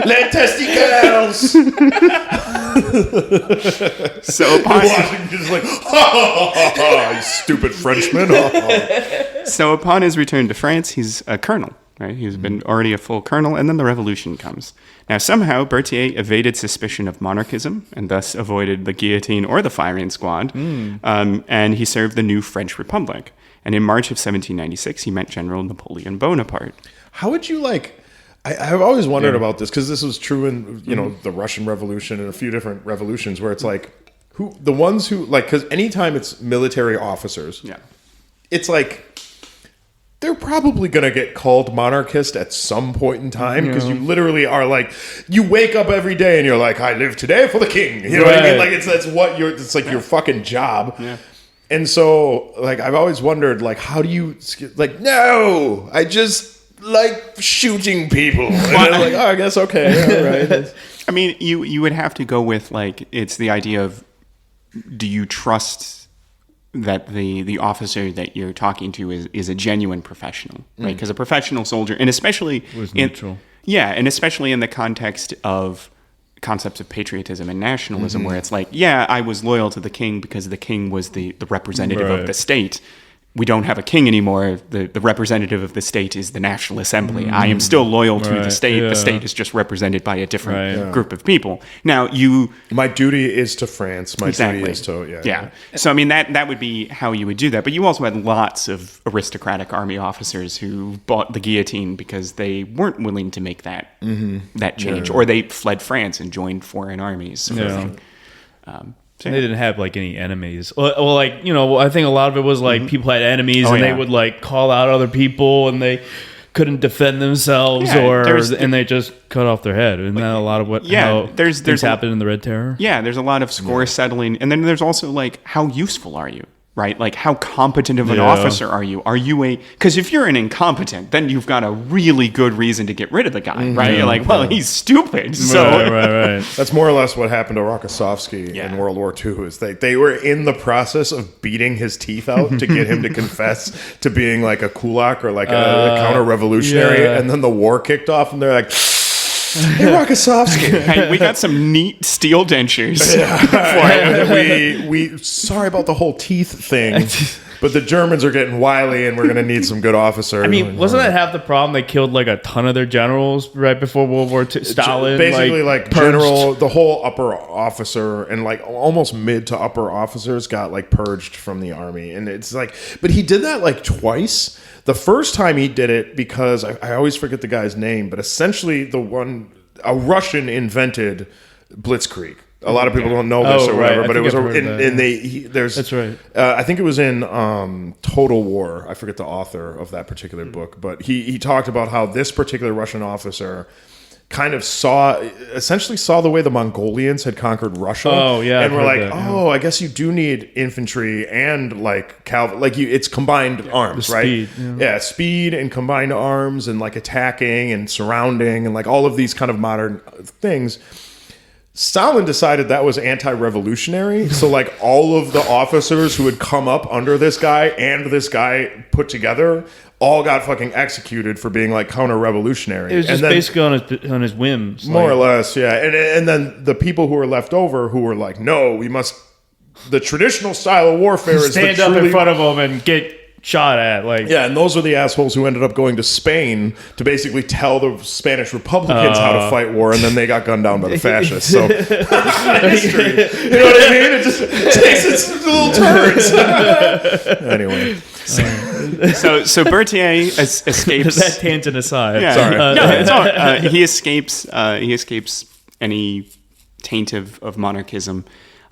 Les testicles! So upon Washington's like, you stupid Frenchman. So upon his return to France, he's a colonel. Right? He's been already a full colonel, and then the revolution comes. Now, somehow, Berthier evaded suspicion of monarchism and thus avoided the guillotine or the firing squad, and he served the new French Republic. And in March of 1796, he met General Napoleon Bonaparte. How would you like... I've always wondered about this because this was true in the Russian Revolution and a few different revolutions where it's like the ones who like because anytime it's military officers, Yeah. it's like they're probably gonna get called monarchist at some point in time because you literally are like you wake up every day and you're like I live today for the king. You know what I mean? Like it's like your fucking job. Yeah. And so like I've always wondered like how do you like no I just like shooting people. And they're like, oh, I guess okay, all right. I mean, you would have to go with like it's the idea of do you trust that the officer that you're talking to is a genuine professional, right? Because a professional soldier, and especially Was neutral. and especially in the context of concepts of patriotism and nationalism, where it's like, yeah, I was loyal to the king because the king was the representative of Right. the state. We don't have a king anymore. The representative of the state is the National Assembly. I am still loyal to the Right, state. yeah. The state is just represented by a different Right. Yeah. group of people. Now, My duty is to France. My Exactly. duty is to yeah. So I mean that would be how you would do that. But you also had lots of aristocratic army officers who bought the guillotine because they weren't willing to make that change, or they fled France and joined foreign armies. Sort of Yeah. thing. So, They didn't have like any enemies. Well, like I think a lot of it was like people had enemies and yeah. they would like call out other people and they couldn't defend themselves Yeah, and they just cut off their head. Isn't that a lot of what how there's things a- happened in the Red Terror? Yeah, there's a lot of score settling, and then there's also like how useful are you? Right? Like, how competent of an Yeah. officer are you? Are you because if you're an incompetent, then you've got a really good reason to get rid of the guy, right? You're like, well, he's stupid. So, Right. That's more or less what happened to Rokossovsky in World War II. Is they were in the process of beating his teeth out to get him to confess to being like a kulak or like a counter-revolutionary, yeah. and then the war kicked off, and they're like, "Hey, Rokossovsky." hey, we got some neat steel dentures. we sorry about the whole teeth thing, but the Germans are getting wily, and we're going to need some good officers. I mean, wasn't that half the problem? They killed like a ton of their generals right before World War II. Stalin, basically like purged. general, the whole upper officer and like almost mid to upper officers got like purged from the army, and it's like, but he did that like twice. The first time he did it because I always forget the guy's name, but essentially a Russian invented Blitzkrieg. A lot of people don't know this or whatever, right. but I it was think I've heard that. there's That's right. I think it was in Total War. I forget the author of that particular book, but he talked about how this particular Russian officer kind of essentially saw the way the Mongolians had conquered Russia. Oh, yeah, and I've we're heard like, that, yeah. oh, I guess you do need infantry and like it's combined arms, the right? speed, Yeah, speed and combined arms and like attacking and surrounding and like all of these kind of modern things. Stalin decided that was anti-revolutionary, so like all of the officers who had come up under this guy and this guy put together all got fucking executed for being like counter-revolutionary. It was just and then, basically on his whims. more or less, yeah. And then the people who were left over who were like, no, we must. The traditional style of warfare is stand up in front of him and get shot at. Like, yeah, and those were the assholes who ended up going to Spain to basically tell the Spanish Republicans how to fight war, and then they got gunned down by the fascists. So, history, you know what I mean? It just takes its little turns. Anyway, so Berthier escapes. that tangent aside. Yeah. Sorry. No, it's all right. He escapes any taint of monarchism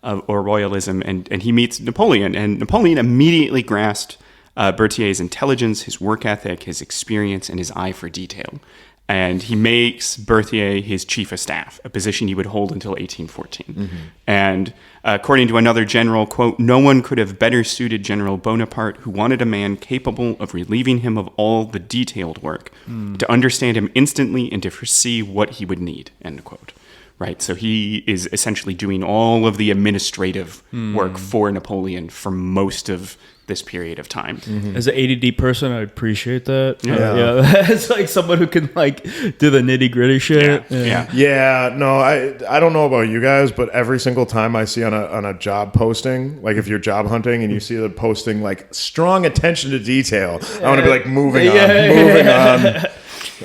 or royalism, and he meets Napoleon, and Napoleon immediately grasped Berthier's intelligence, his work ethic, his experience, and his eye for detail. And he makes Berthier his chief of staff, a position he would hold until 1814. Mm-hmm. And according to another general, quote, no one could have better suited General Bonaparte, who wanted a man capable of relieving him of all the detailed work, to understand him instantly and to foresee what he would need, end quote. Right, so he is essentially doing all of the administrative work for Napoleon for most of this period of time. Mm-hmm. As an ADD person, I appreciate that. Yeah. It's like someone who can like do the nitty gritty shit. Yeah, no, I don't know about you guys, but every single time I see on a job posting, like if you're job hunting and you see the posting like strong attention to detail, I want to be like moving on.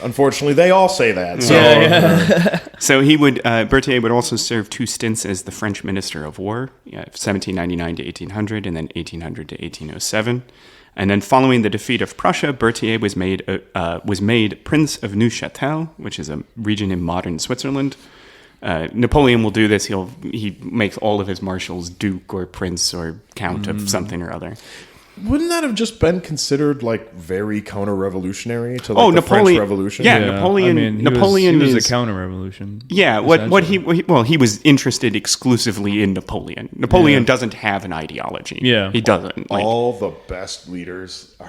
Unfortunately, they all say that. So, So Berthier would also serve 2 stints as the French Minister of War, 1799 to 1800, and then 1800 to 1807. And then following the defeat of Prussia, Berthier was made Prince of Neuchâtel, which is a region in modern Switzerland. Napoleon will do this. He makes all of his marshals duke or prince or count of something or other. wouldn't that have just been considered like very counter-revolutionary to like the French Revolution? Yeah, Napoleon. I mean, Napoleon was is a counter-revolution. Yeah, he was interested exclusively in Napoleon. Napoleon doesn't have an ideology. Yeah, he doesn't. All the best leaders are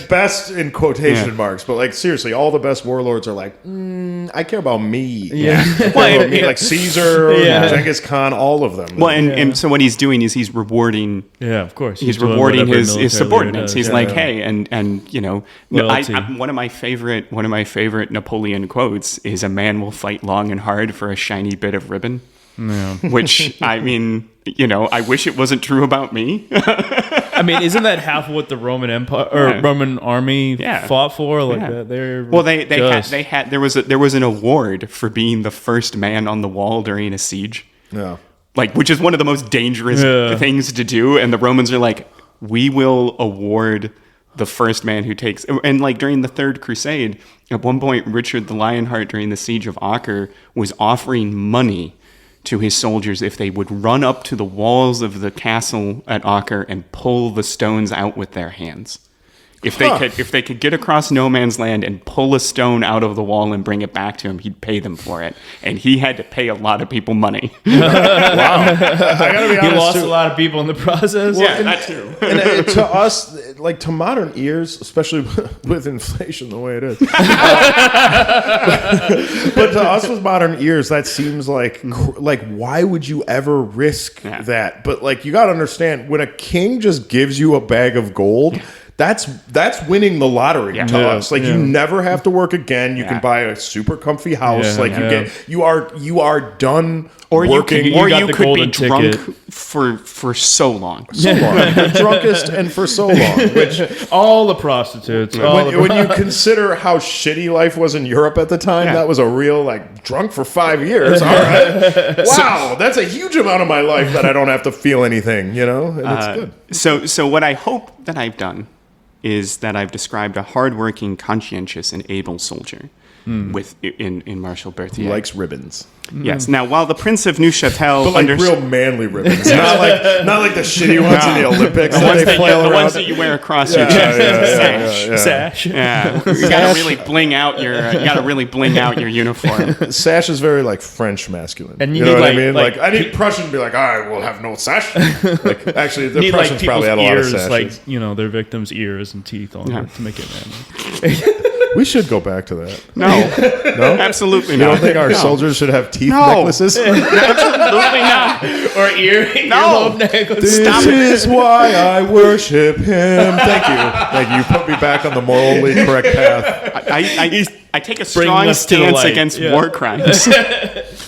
best in quotation marks, but like seriously, all the best warlords are like, I care about me. Yeah, well, like Caesar, Genghis Khan, all of them. Well, and so what he's doing is he's rewarding. Yeah, of course. He's rewarding his subordinates. He's like, hey, and you know, one of my favorite Napoleon quotes is, "A man will fight long and hard for a shiny bit of ribbon." Yeah. Which, I mean, you know, I wish it wasn't true about me. I mean, isn't that half of what the Roman Empire or Roman army fought for? Like that, they had there was an award for being the first man on the wall during a siege. Yeah. Like, which is one of the most dangerous things to do, and the Romans are like, we will award the first man who takes. And like during the Third Crusade, at one point, Richard the Lionheart during the siege of Acre was offering money to his soldiers if they would run up to the walls of the castle at Acre and pull the stones out with their hands. If they could get across no man's land and pull a stone out of the wall and bring it back to him, he'd pay them for it. And he had to pay a lot of people money. Wow. I gotta be honest, he lost a lot of people in the process. Well, that too. And to us, like to modern ears, especially with inflation the way it is, but to us with modern ears, that seems like why would you ever risk that? But like you gotta understand, when a king just gives you a bag of gold. That's winning the lottery to us. Like you never have to work again. You can buy a super comfy house. You are done working. You could be drunk for so long. The drunkest and for so long. Which all the prostitutes. When you consider how shitty life was in Europe at the time, that was a real like drunk for 5 years. All right, wow, that's a huge amount of my life that I don't have to feel anything. You know, and it's good. So what I hope that I've done is that I've described a hardworking, conscientious, and able soldier. in Marshal Berthier. He likes ribbons. Yes. Now, while the Prince of Neuchâtel, But like real manly ribbons, not like the shitty ones in the Olympics the that ones, they flail the around. ones that you wear across your chest, Sash. Yeah, you gotta really bling out your uniform. Sash is very like French masculine. And you you know need, what I mean? like Like any Prussian would be like, I will have no sash. Like actually, the Need Prussians like probably people's had a lot of ears, sashes. like their victims' ears and teeth on it to make it manly. We should go back to that. No, absolutely You not. don't think our soldiers should have teeth No. necklaces? Absolutely not. Or No. earlobe necklace. This is why I worship him. Thank you. You put me back on the morally correct path. I take a Bringing strong us to the stance light. against Yeah. war crimes.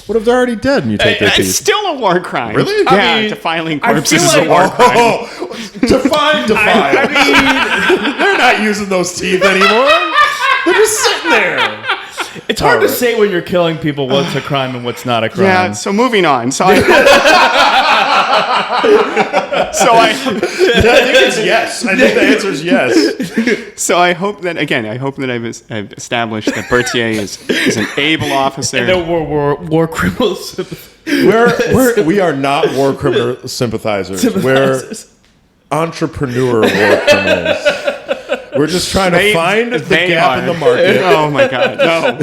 What if they're already dead and you take their It's teeth? still a war crime. Really? Yeah, I mean, defiling I corpses feel is a like- war crime. Oh, define. I mean, they're not using those teeth anymore. They're just sitting there. It's hard to Alright. say when you're killing people what's a crime and what's not a crime. Yeah, so moving on. So I I think it's yes. I think the answer is yes. So I hope that I've established that Berthier is an able officer. And there were war criminals. We are not war criminal sympathizers. We're entrepreneur war criminals. We're just trying to find the gap in the market. Oh my God, no!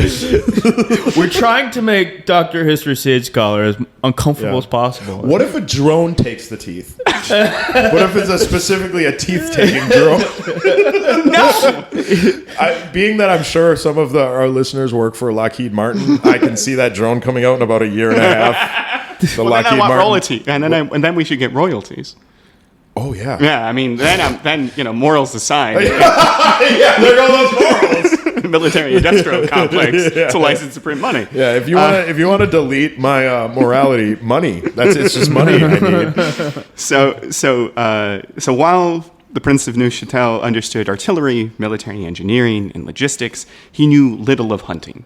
We're trying to make Dr. History Sage Scholar as uncomfortable as possible. What if a drone takes the teeth? What if it's specifically a teeth-taking drone? No! Being that I'm sure some of our listeners work for Lockheed Martin, I can see that drone coming out in about a year and a half. The Well, then I want royalty, and then we should get royalties. Oh yeah. Yeah, I mean, then morals aside, Yeah, there go those morals. military industrial complex to license to print money. Yeah, if you want to delete my morality, money. It's just money I need. So while the Prince of Neuchâtel understood artillery, military engineering, and logistics, he knew little of hunting.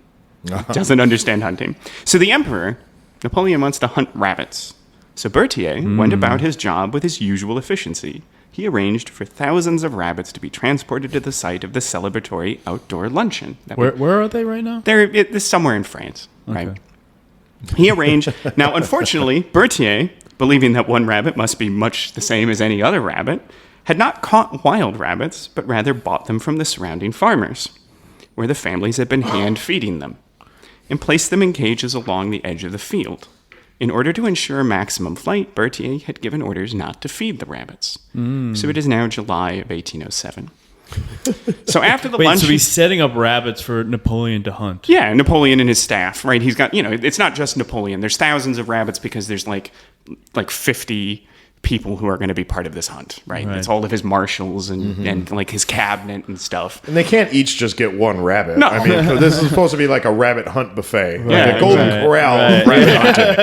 Doesn't understand hunting. So the emperor, Napoleon, wants to hunt rabbits. So Berthier went about his job with his usual efficiency. He arranged for thousands of rabbits to be transported to the site of the celebratory outdoor luncheon. Where are they right now? They're somewhere in France, right? He arranged. Now, unfortunately, Berthier, believing that one rabbit must be much the same as any other rabbit, had not caught wild rabbits, but rather bought them from the surrounding farmers, where the families had been hand feeding them, and placed them in cages along the edge of the field. In order to ensure maximum flight, Berthier had given orders not to feed the rabbits. So it is now July of 1807. So after the lunch... So he's setting up rabbits for Napoleon to hunt. Yeah, Napoleon and his staff, right? He's got, it's not just Napoleon. There's thousands of rabbits because there's like 50 people who are going to be part of this hunt, right? It's all of his marshals and like his cabinet and stuff. And they can't each just get one rabbit. No. I mean, this is supposed to be like a rabbit hunt buffet. Like Yeah, a golden corral of rabbit hunting. You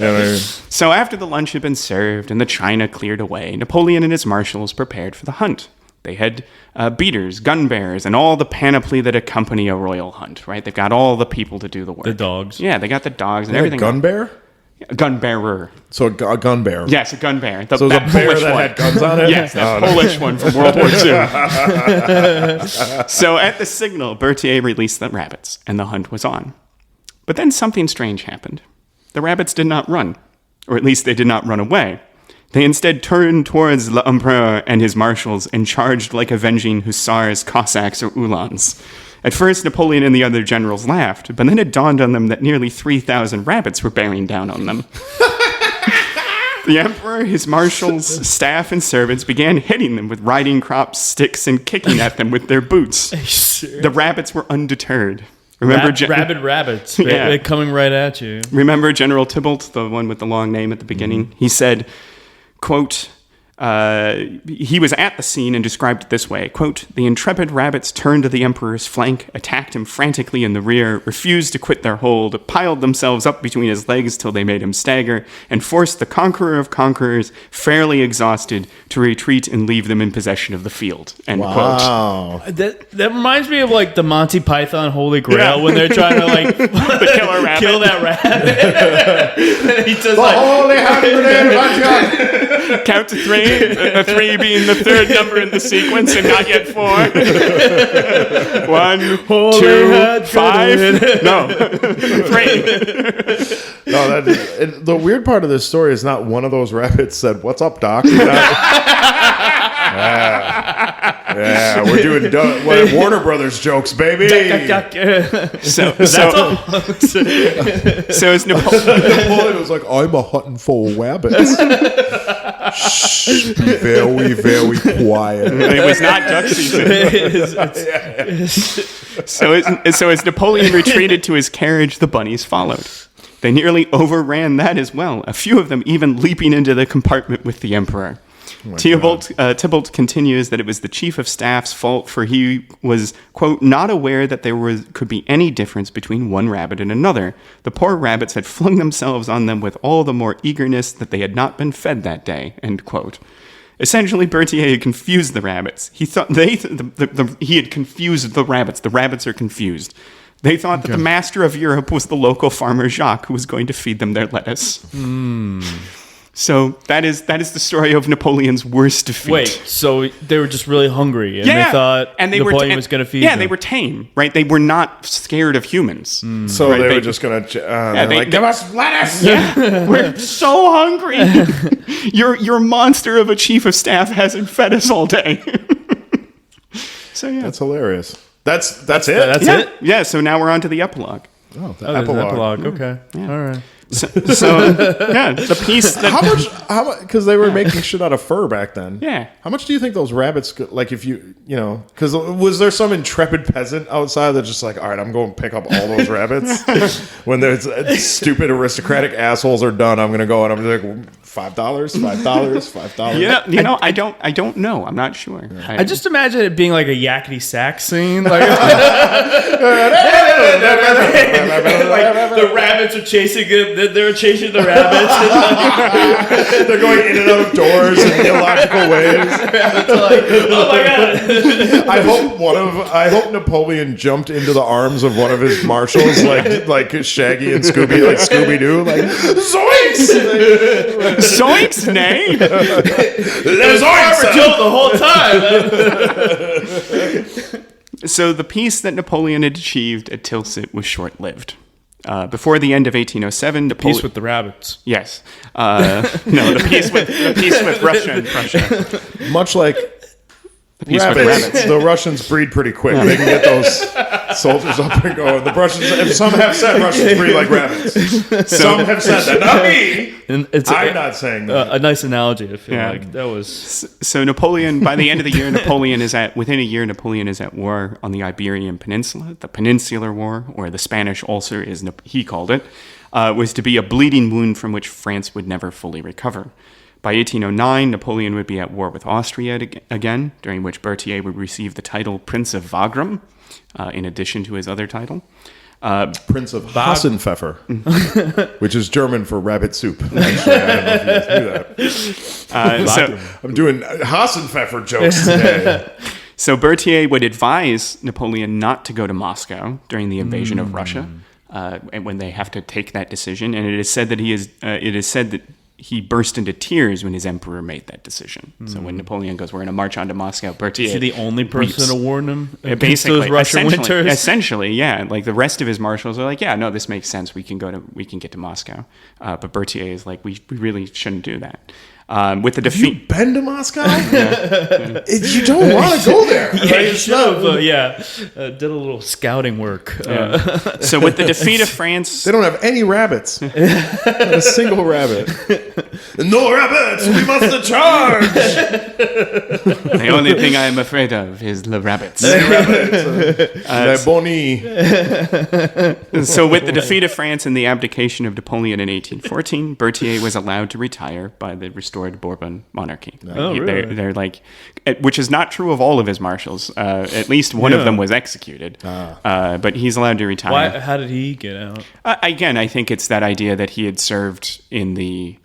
know what I mean? So after the lunch had been served and the china cleared away, Napoleon and his marshals prepared for the hunt. They had beaters, gun bearers, and all the panoply that accompany a royal hunt, right? They've got all the people to do the work. The dogs. Yeah, they got the dogs and Is that a everything. gun bear? A gun bearer. So a gun bear. Yes, a gun bearer. So it was a bear Polish that one. had guns on it? Yes, that Polish one from World War II. So at the signal, Berthier released the rabbits, and the hunt was on. But then something strange happened. The rabbits did not run, or at least they did not run away. They instead turned towards l'Empereur and his marshals and charged like avenging hussars, Cossacks, or Uhlans. At first, Napoleon and the other generals laughed, but then it dawned on them that nearly 3,000 rabbits were bearing down on them. The emperor, his marshals, staff, and servants began hitting them with riding crops, sticks, and kicking at them with their boots. The rabbits were undeterred. Remember, Rabid rabbits. Yeah. They're coming right at you. Remember General Tybalt, the one with the long name at the beginning? He said, quote, he was at the scene and described it this way, quote, "The intrepid rabbits turned to the emperor's flank, attacked him frantically in the rear, refused to quit their hold, piled themselves up between his legs till they made him stagger, and forced the conqueror of conquerors, fairly exhausted, to retreat and leave them in possession of the field." End quote. Wow. That reminds me of like the Monty Python Holy Grail Yeah. when they're trying to like The killer rabbit. kill that rabbit. And he says like, Holy hand grenade of Antioch. Count to three. The 3 being the third number in the sequence and not yet 4. 1, 2, 5. No, 3. No, the weird part of this story is not one of those rabbits said, "What's up, Doc?" Yeah, we're doing Warner Brothers jokes, baby. So as Napoleon was like, "I'm a hunting for wabbits." Shh, be very, very quiet. It was not duck season. So as Napoleon retreated to his carriage, the bunnies followed. They nearly overran that as well, a few of them even leaping into the compartment with the emperor. Tybalt continues that it was the chief of staff's fault, for he was, quote, not aware that could be any difference between one rabbit and another. The poor rabbits had flung themselves on them with all the more eagerness that they had not been fed that day, end quote. Essentially, Berthier had confused the rabbits. He thought he had confused the rabbits. The rabbits are confused. They thought that the master of Europe was the local farmer Jacques, who was going to feed them their lettuce. So that is the story of Napoleon's worst defeat. Wait, so they were just really hungry, and they thought Napoleon was going to feed them? Yeah, they were tame, right? They were not scared of humans. So they were just going to... give us lettuce! Yeah, we're so hungry! Your monster of a chief of staff hasn't fed us all day. So yeah. That's hilarious. That's it? That's it? Yeah, so now we're on to the epilogue. Oh, the epilogue. Okay. Yeah. All right. So the piece that... How much, because they were making shit out of fur back then. Yeah. How much do you think those rabbits, like if you know, because was there some intrepid peasant outside that's just like, all right, I'm going to pick up all those rabbits? When there's stupid aristocratic assholes are done, I'm going to go and I'm like, $5, $5. Yeah, I don't know. I'm not sure. I just imagine it being like a yakety sax scene. Like, the rabbits are chasing him. They're chasing the rabbits. They're going in and out of doors in illogical ways. Like, oh my god! I hope Napoleon jumped into the arms of one of his marshals, like Shaggy and Scooby, like Scooby Doo, like zoinks, zoinks, nay. There's zoinks killed the whole time. So the peace that Napoleon had achieved at Tilsit was short-lived. Before the end of 1807, Napoleon... Peace with the rabbits. Yes. No, the peace with Russia and Prussia. Much like rabbits. The Russians breed pretty quick. They can get those soldiers up and going. The Russians, and some have said Russians breed like rabbits. Some have said that. Not me. I'm not saying that. A nice analogy, I feel like. That was... So Napoleon, by the end of the year, Napoleon is at war on the Iberian Peninsula. The Peninsular War, or the Spanish ulcer, he called it, was to be a bleeding wound from which France would never fully recover. By 1809, Napoleon would be at war with Austria again, during which Berthier would receive the title Prince of Wagram, in addition to his other title. Prince of Hassenpfeffer, which is German for rabbit soup. Actually, I don't know if you knew that. I'm doing Hassenpfeffer jokes today. So Berthier would advise Napoleon not to go to Moscow during the invasion of Russia, and when they have to take that decision. And it is said that he burst into tears when his emperor made that decision. So when Napoleon goes, we're going to march on to Moscow, Berthier... Is he the only person to warn him against those Russian winters? Essentially, yeah. Like the rest of his marshals are like, yeah, no, this makes sense. We can get to Moscow. But Berthier is like, we really shouldn't do that. With the defeat... Have you been to Moscow? You don't want to go there. Yeah, right? You should have. Did a little scouting work. So with the defeat of France... They don't have any rabbits. Not a single rabbit. No rabbits! We must charge! The only thing I am afraid of is the rabbits. Le boni. So with the defeat of France and the abdication of Napoleon in 1814, Berthier was allowed to retire by the restored Bourbon monarchy. Really? They're like, which is not true of all of his marshals. At least one of them was executed, but he's allowed to retire. How did he get out? Again, I think it's that idea that he had served in the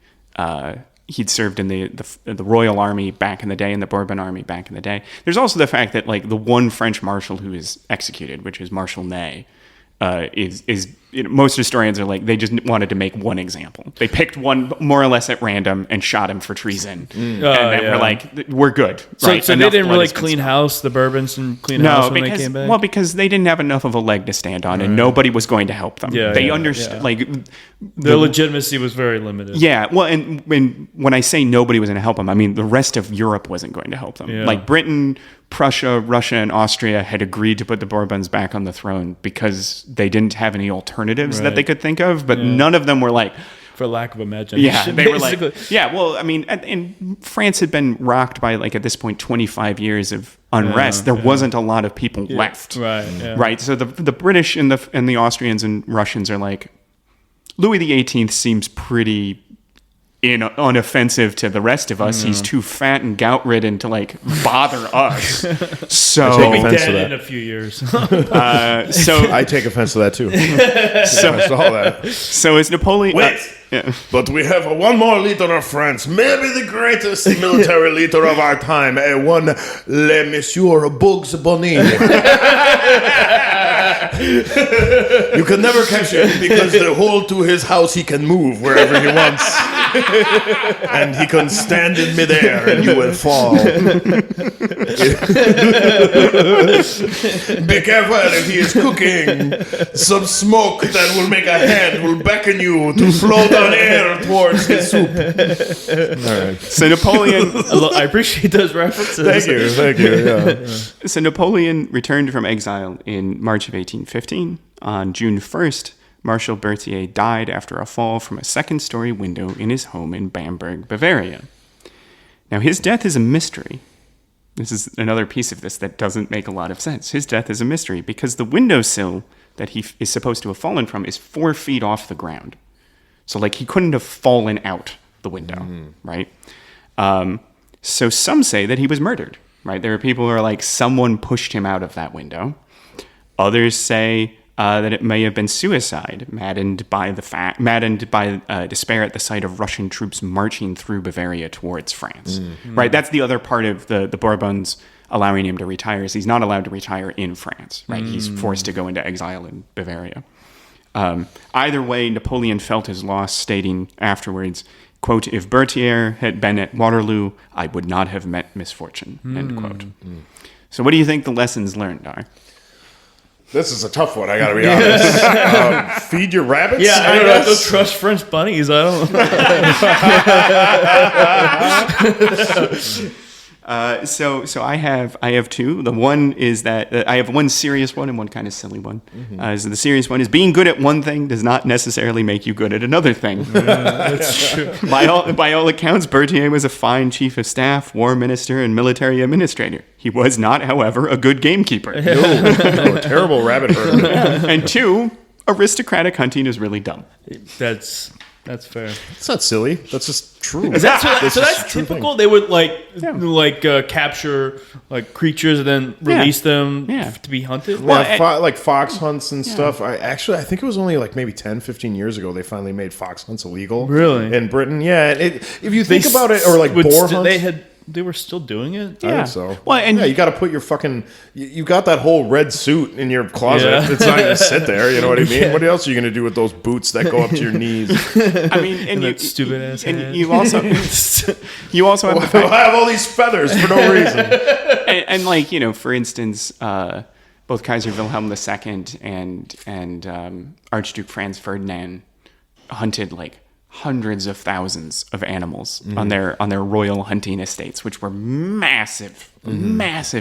Royal Army back in the day, and the Bourbon Army back in the day. There's also the fact that like the one French marshal who is executed, which is Marshal Ney, is most historians are like, they just wanted to make one example. They picked one more or less at random and shot him for treason. And then we're like, we're good. So, right? so they didn't really clean house, the Bourbons and clean house when they came back? Well, because they didn't have enough of a leg to stand on, and nobody was going to help them. They understood, like... Their legitimacy was very limited. Yeah, well, and when I say nobody was going to help them, I mean the rest of Europe wasn't going to help them. Yeah. Like Britain, Prussia, Russia, and Austria had agreed to put the Bourbons back on the throne because they didn't have any alternatives that they could think of, but none of them were like... For lack of imagination. Yeah, they were like... Yeah, well, I mean, and France had been rocked by, like, at this point, 25 years of unrest. There wasn't a lot of people left. Right, Right, so the British and the Austrians and Russians are like... Louis XVIII seems pretty unoffensive to the rest of us. He's too fat and gout-ridden to, like, bother us. So He'll be offense to dead that. in a few years. I take offense to that too. So is Napoleon... Wait, but we have one more leader of France, maybe the greatest military leader of our time, one Le Monsieur Bugs Bunny. You can never catch him because the hole to his house he can move wherever he wants. And he can stand in midair and you will fall. Be careful if he is cooking. Some smoke that will make a hand will beckon you to float on air towards his soup. All right. So Napoleon... I appreciate those references. Thank you. Yeah. So Napoleon returned from exile in March of 1815. On June 1st, Marshal Berthier died after a fall from a second-story window in his home in Bamberg, Bavaria. Now, his death is a mystery. This is another piece of this that doesn't make a lot of sense. His death is a mystery because the windowsill that he is supposed to have fallen from is 4 feet off the ground. So, like, he couldn't have fallen out the window, right? So some say that he was murdered, right? There are people who are like, someone pushed him out of that window. Others say that it may have been suicide, maddened by despair at the sight of Russian troops marching through Bavaria towards France. Right? That's the other part of the Bourbons allowing him to retire, is he's not allowed to retire in France. Right? He's forced to go into exile in Bavaria. Either way, Napoleon felt his loss, stating afterwards, quote, "If Berthier had been at Waterloo, I would not have met misfortune," end quote. So what do you think the lessons learned are? This is a tough one, I gotta be honest. Feed your rabbits? Yeah, I don't know. Don't trust French bunnies. I don't. So I have two. The one is that I have one serious one and one kind of silly one. So the serious one is being good at one thing does not necessarily make you good at another thing. That's true. By all accounts, Berthier was a fine chief of staff, war minister, and military administrator. He was not, however, a good gamekeeper. No, terrible rabbit herder. And two, aristocratic hunting is really dumb. That's fair. It's not silly. That's just true. That's typical. They would capture like creatures and then release them to be hunted. Well, like fox hunts and stuff. I think it was only like maybe 10, 15 years ago they finally made fox hunts illegal. Really? In Britain, yeah. If you think about it, or like boar hunts. They were still doing it? I think so. Well, and you got to put your fucking... You got that whole red suit in your closet. Yeah. It's not going to sit there, you know what I mean? What else are you going to do with those boots that go up to your knees? I mean, and that stupid ass and hat. you also have the fact... I have all these feathers for no reason. and like, you know, for instance, both Kaiser Wilhelm II and Archduke Franz Ferdinand hunted like hundreds of thousands of animals on their royal hunting estates, which were massive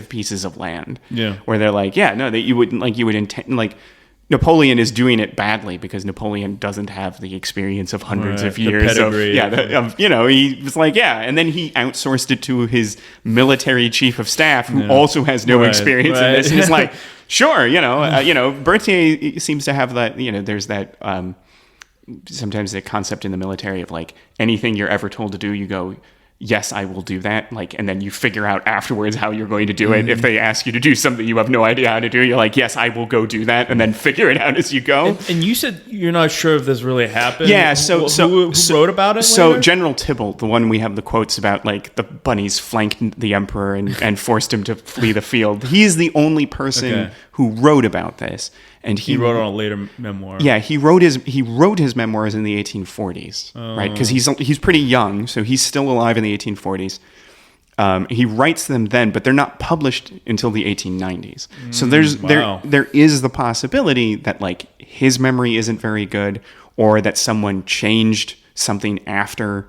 pieces of land. Yeah, where they're like, you would intend, like, Napoleon is doing it badly because Napoleon doesn't have the experience of hundreds of years of he was like, and then he outsourced it to his military chief of staff who also has no experience in this. And he's like, sure, Berthier seems to have that, there's that sometimes the concept in the military of like anything you're ever told to do, you yes, I will do that. Like, and then you figure out afterwards how you're going to do it. If they ask you to do something you have no idea how to do, you're like, yes, I will go do that, and then figure it out as you go. And you said you're not sure if this really happened. Yeah, who wrote about it? So later? General Tybalt, the one we have the quotes about, like the bunnies flanked the emperor and forced him to flee the field. He's the only person who wrote about this, and he wrote on a later memoir. Yeah, he wrote his memoirs in the 1840s, right? Because he's pretty young, so he's still alive in the 1840s. He writes them then, but they're not published until the 1890s. So there is the possibility that like his memory isn't very good, or that someone changed something after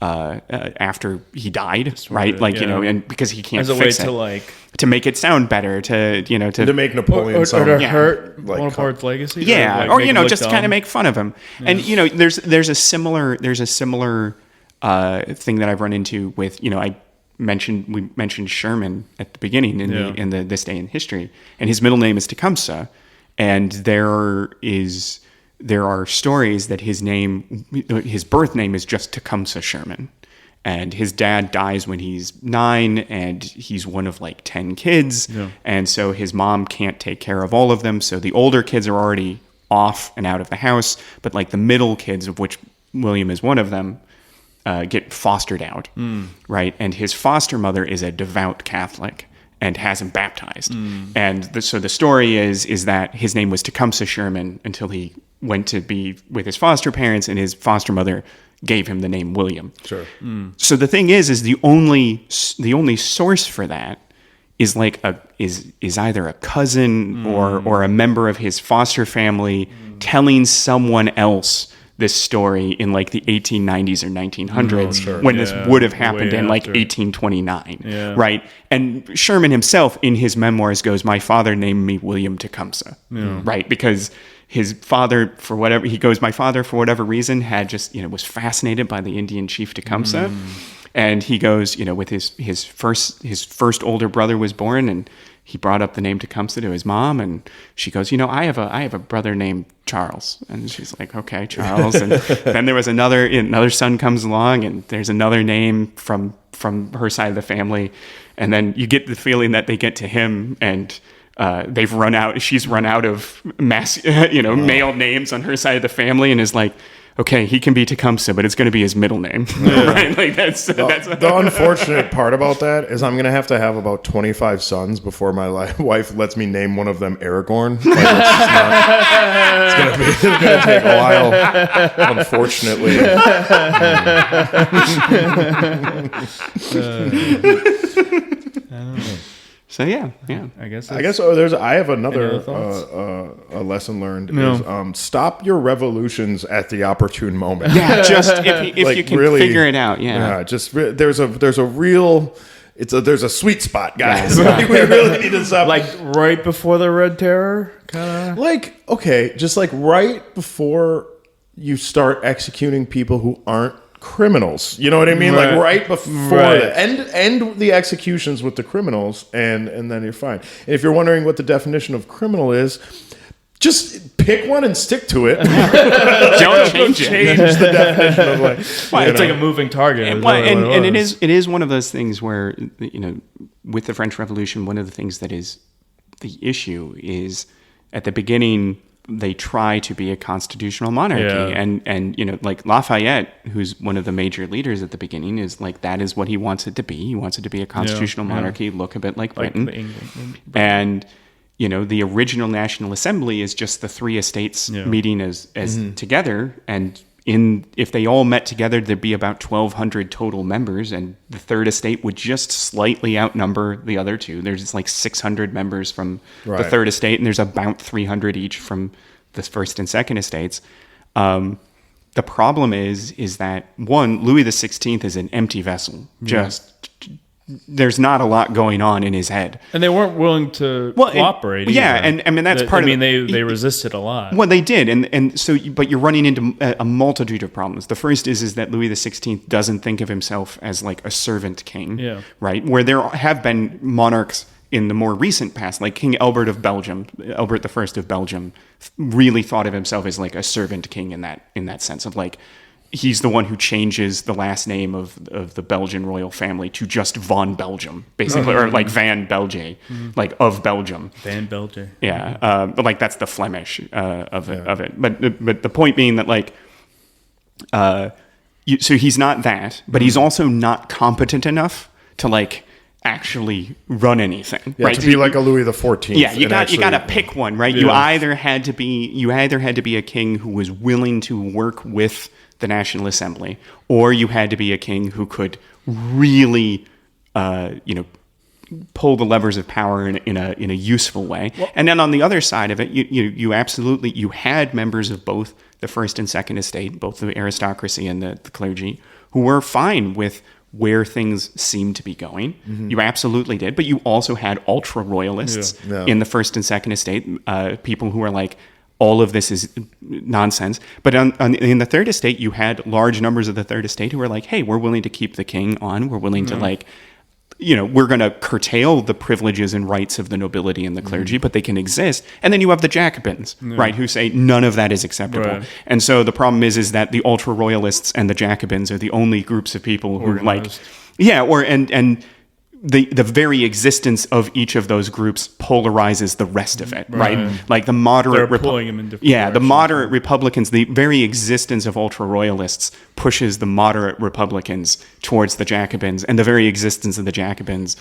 he died, right? Like and because he can't as a fix way it. To make it sound better, to make Napoleon or sound to hurt Bonaparte's legacy, yeah, or just kind of make fun of him. Yeah. And there's a similar thing that I've run into with we mentioned Sherman at the beginning in the This Day in History, and his middle name is Tecumseh, and there are stories that his birth name is just Tecumseh Sherman. And his dad dies when he's 9, and he's one of like 10 kids. Yeah. And so his mom can't take care of all of them. So the older kids are already off and out of the house. But like the middle kids, of which William is one of them, get fostered out. Right. And his foster mother is a devout Catholic and has him baptized. And so the story is that his name was Tecumseh Sherman until he went to be with his foster parents, and his foster mother gave him the name William. Sure. So the thing is the only source for that is like is either a cousin or a member of his foster family telling someone else this story in like the 1890s or 1900s when this would have happened in like 1829, right? And Sherman himself in his memoirs goes, "My father named me William Tecumseh," right? Because his father, my father, for whatever reason, had just, was fascinated by the Indian chief Tecumseh. And he goes, with his first older brother was born, and he brought up the name Tecumseh to his mom, and she goes, I have a brother named Charles. And she's like, okay, Charles. And then there was another son comes along, and there's another name from her side of the family. And then you get the feeling that they get to him, and she's run out of male names on her side of the family, and is like, okay, he can be Tecumseh, but it's going to be his middle name. Right? Like that's the unfortunate part about that is I'm going to have about 25 sons before my wife lets me name one of them Aragorn. Like, it's going to take a while, unfortunately. So yeah. I guess I have another a lesson learned is stop your revolutions at the opportune moment. Yeah, just if you can really figure it out. Yeah, just there's a sweet spot, guys. Like, we really need to stop. Like right before the Red Terror, kind of. Like just like right before you start executing people who aren't criminals, you know what I mean? Like right before that. End the executions with the criminals, and then you're fine. And if you're wondering what the definition of criminal is, just pick one and stick to it. Don't change the definition of like. It's like a moving target. And it is one of those things where with the French Revolution, one of the things that is the issue is at the beginning they try to be a constitutional monarchy, and like Lafayette, who's one of the major leaders at the beginning, is like that is what he wants it to be. He wants it to be a constitutional monarchy, look a bit like Britain, England. And the original National Assembly is just the three estates meeting as together, and if they all met together, there'd be about 1,200 total members, and the third estate would just slightly outnumber the other two. There's like 600 members from the third estate, and there's about 300 each from the first and second estates. The problem is that, one, Louis XVI is an empty vessel. There's not a lot going on in his head. And they weren't willing to cooperate. And I mean, that's part of it. They resisted a lot. Well, they did. And so, but you're running into a multitude of problems. The first is that Louis XVI doesn't think of himself as like a servant king, right? Where there have been monarchs in the more recent past, like King Albert of Belgium, Albert I of Belgium, really thought of himself as like a servant king in that sense of like, he's the one who changes the last name of the Belgian royal family to just von Belgium, basically, or like Van Belge, like of Belgium. Van Belge. Yeah, but like that's the Flemish of it. But the point being that like, so he's not that, but he's also not competent enough to like actually run anything. Yeah, right? to be like a Louis XIV. Yeah, you got to pick one, right? Yeah. You either had to be a king who was willing to work with the National Assembly, or you had to be a king who could really, pull the levers of power in a useful way. Well, and then on the other side of it, you absolutely had members of both the first and second estate, both the aristocracy and the clergy, who were fine with where things seemed to be going. Mm-hmm. You absolutely did. But you also had ultra royalists in the first and second estate, people who were like, all of this is nonsense. But in the third estate, you had large numbers of the third estate who were like, hey, we're willing to keep the king on. We're willing to like, we're going to curtail the privileges and rights of the nobility and the clergy, but they can exist. And then you have the Jacobins, right, who say none of that is acceptable. Right. And so the problem is that the ultra royalists and the Jacobins are the only groups of people who organized. and the very existence of each of those groups polarizes the rest of it, right? Like the moderate, pulling them in different directions. The moderate Republicans, the very existence of ultra royalists pushes the moderate Republicans towards the Jacobins, and the very existence of the Jacobins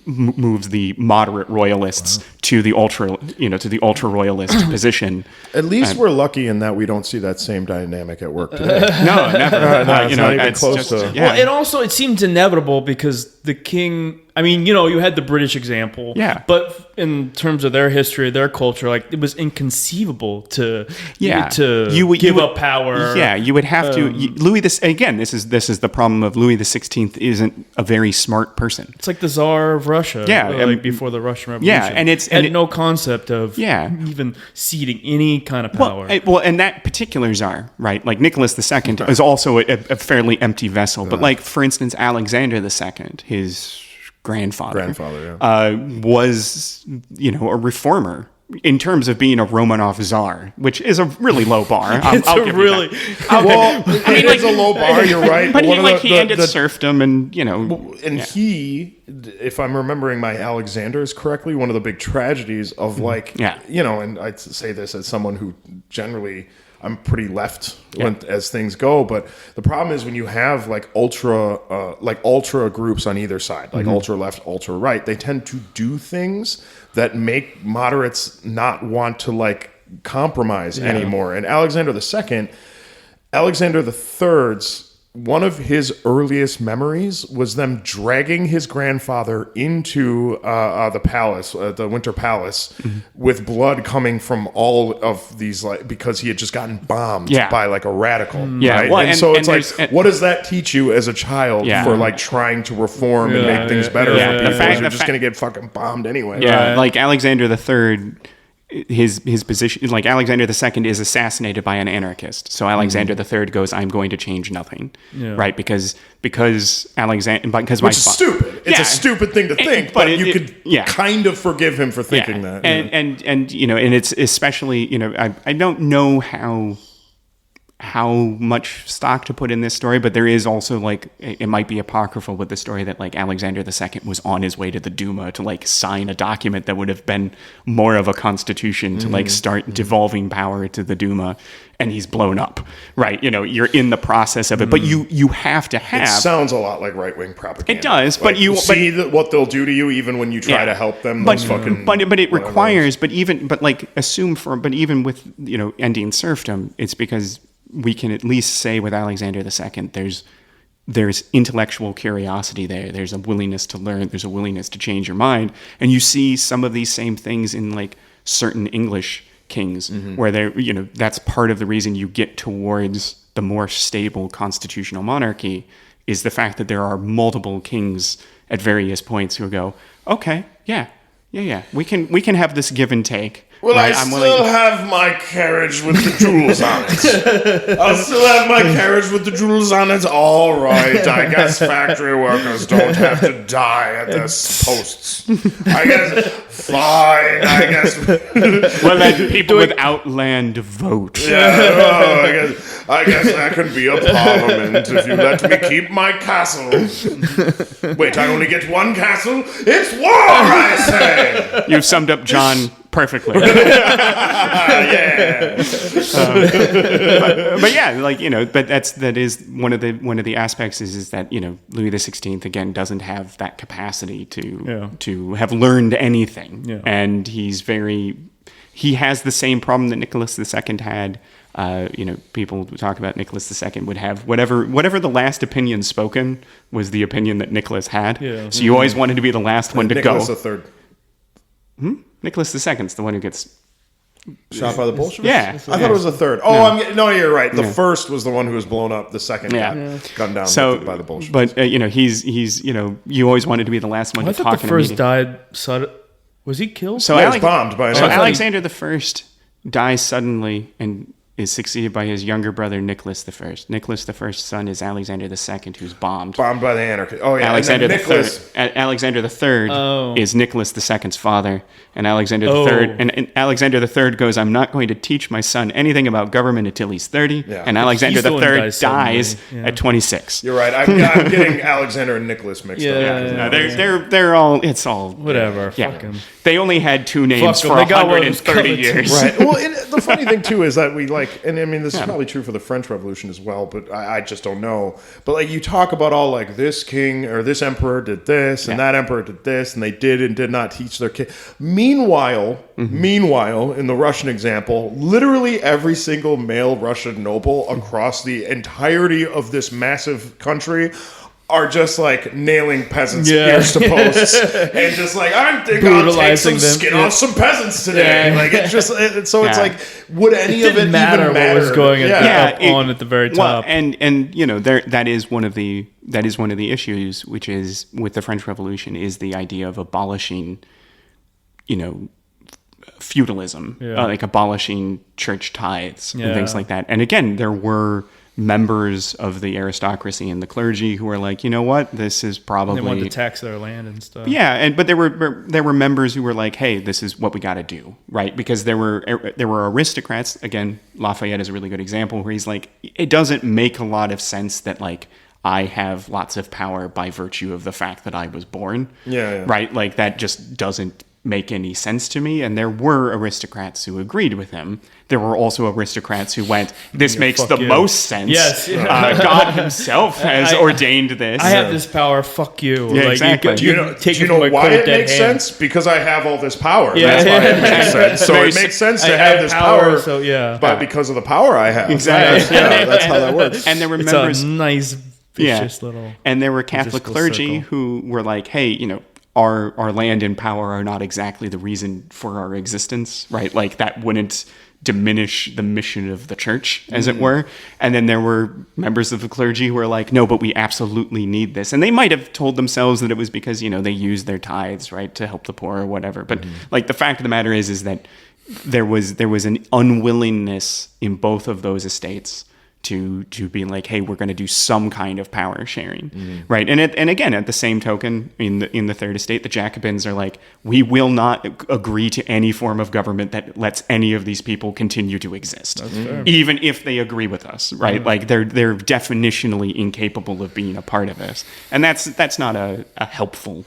moves the moderate royalists to the ultra royalist position. At least we're lucky in that we don't see that same dynamic at work today. No, never. It's not even close to. Yeah. Well, it seems inevitable because the king. I mean, you had the British example. Yeah. But in terms of their history, their culture, like it was inconceivable to give up power. Yeah, you would have to. Louis this again. This is the problem of Louis XVI isn't a very smart person. It's like the Tsar of Russia. Yeah, before the Russian Revolution. Yeah, and had no concept of even ceding any kind of power. Well, and that particular Tsar, right? Like Nicholas II is also a fairly empty vessel. But like for instance, Alexander II, his grandfather was a reformer in terms of being a Romanov czar, which is a really low bar. I'll give you that. It's a low bar. You're right. But he ended serfdom, and he, if I'm remembering my Alexander's correctly, one of the big tragedies of and I'd say this as someone who generally. I'm pretty left as things go, but the problem is when you have like ultra groups on either side, like ultra left, ultra right, they tend to do things that make moderates not want to like compromise anymore. And Alexander III's one of his earliest memories was them dragging his grandfather into the palace, the Winter Palace, with blood coming from all of these, like, because he had just gotten bombed by like a radical. Right? Well, and so it's like, what does that teach you as a child for like trying to reform and make things better for people? You're just going to get fucking bombed anyway. Yeah, right? Like Alexander III. His position, like Alexander II is assassinated by an anarchist. So Alexander III goes, I'm going to change nothing. Right? Because Alexander, because which is stupid. It's a stupid thing to think, but you could kind of forgive him for thinking that. And it's especially, I don't know how much stock to put in this story, but there is also like it might be apocryphal with the story that like Alexander II was on his way to the Duma to like sign a document that would have been more of a constitution to like start devolving power to the Duma, and he's blown up. Right? You're in the process of it, but you have to have. It sounds a lot like right wing propaganda. It does, like, but you see what they'll do to you even when you try to help them. But it requires. But even with ending serfdom, it's because we can at least say with Alexander II, there's intellectual curiosity there. There's a willingness to learn. There's a willingness to change your mind. And you see some of these same things in like certain English kings, where that's part of the reason you get towards the more stable constitutional monarchy is the fact that there are multiple kings at various points who go, okay, we can have this give and take. Well, right? I still have my carriage with the jewels on it. I'll still have my carriage with the jewels on it. All right. I guess factory workers don't have to die at the posts. I guess, fine, I guess. Well, let people without land vote. Yeah, I guess that could be a parliament if you let me keep my castle. Wait, I only get one castle? It's war, I say! You've summed up John perfectly. Yeah. But yeah, like, you know, but that is one of the aspects is that, you know, Louis XVI again doesn't have that capacity to have learned anything. Yeah. And he has the same problem that Nicholas II had. You know, people who talk about Nicholas II would have whatever the last opinion spoken was the opinion that Nicholas had. Yeah. So you always wanted to be the last one to Nicholas go. III. Nicholas II's the one who gets Shot by the Bolsheviks? Yeah. I thought it was the third. Oh, no, you're right. The first was the one who was blown up. The second got gunned down by the Bolsheviks. But, you know, he's you know, you always wanted to be the last one I to thought talk the in a first meeting. died sudden. Was he killed? So he was bombed by an So enemy. Alexander I dies suddenly and is succeeded by his younger brother Nicholas I. Nicholas I's son is Alexander II, who's bombed. Bombed by the anarchists. Oh, yeah. Alexander and then Nicholas. Alexander III Oh. is Nicholas II's father, and Alexander Oh. III and Alexander III goes, "I'm not going to teach my son anything about government until he's 30." Yeah. And Alexander He's the one who III dies dies suddenly. Yeah. at 26. You're right. I'm getting Alexander and Nicholas mixed up. Yeah. They're all. It's all Whatever. Yeah. Fuck him. They only had two names Fuck 'em. for They got one of those 130 covered years. Right. Well, and the funny thing too is that we like, and I mean, this is probably true for the French Revolution as well, but I just don't know. But like, you talk about all like this king or this emperor did this and that emperor did this, and they did and did not teach their kid. Meanwhile, in the Russian example, literally every single male Russian noble across the entirety of this massive country are just like nailing peasants' ears to posts and just like, I think I'll take Brutalizing some them. skin off some peasants today. Yeah. Like it's just it's Yeah. like, would any of it Didn't matter even matter? what was going on at the very Well, top. and you know that is one of the issues, which is with the French Revolution, is the idea of abolishing, you know, feudalism, like abolishing church tithes and things like that. And again, there were members of the aristocracy and the clergy who were like, you know what, this is probably They wanted to tax their land and stuff. yeah, but there were members who were like, hey, this is what we got to do, right? Because there were aristocrats. Again, Lafayette is a really good example where he's like, it doesn't make a lot of sense that like I have lots of power by virtue of the fact that I was born. Yeah. Right? Like that just doesn't make any sense to me. And there were aristocrats who agreed with him. There were also aristocrats who went, this makes fuck the you. most sense. Yes. God himself has ordained this. I have this power. Fuck you. Yeah, exactly. Do you know, take do you it from know my why cold, it dead makes hand. sense? Because I have all this power. Yeah. That's why it makes sense. So Very it makes sense I to have have this power, power, so, yeah. but because of the power I have. Exactly. Yeah, that's how that works. And there were It's members. a nice, vicious little. And there were Catholic logistical clergy circle. who were like, hey, you know, our land and power are not exactly the reason for our existence, right? Like that wouldn't diminish the mission of the church, as it were. And then there were members of the clergy who were like, no, but we absolutely need this. And they might have told themselves that it was because, you know, they used their tithes, right, to help the poor or whatever. But like the fact of the matter is that there was an unwillingness in both of those estates to be like, hey, we're going to do some kind of power sharing, right? And again, at the same token, in the Third Estate, the Jacobins are like, we will not agree to any form of government that lets any of these people continue to exist, even if they agree with us, right? Like they're definitionally incapable of being a part of this, and that's not a helpful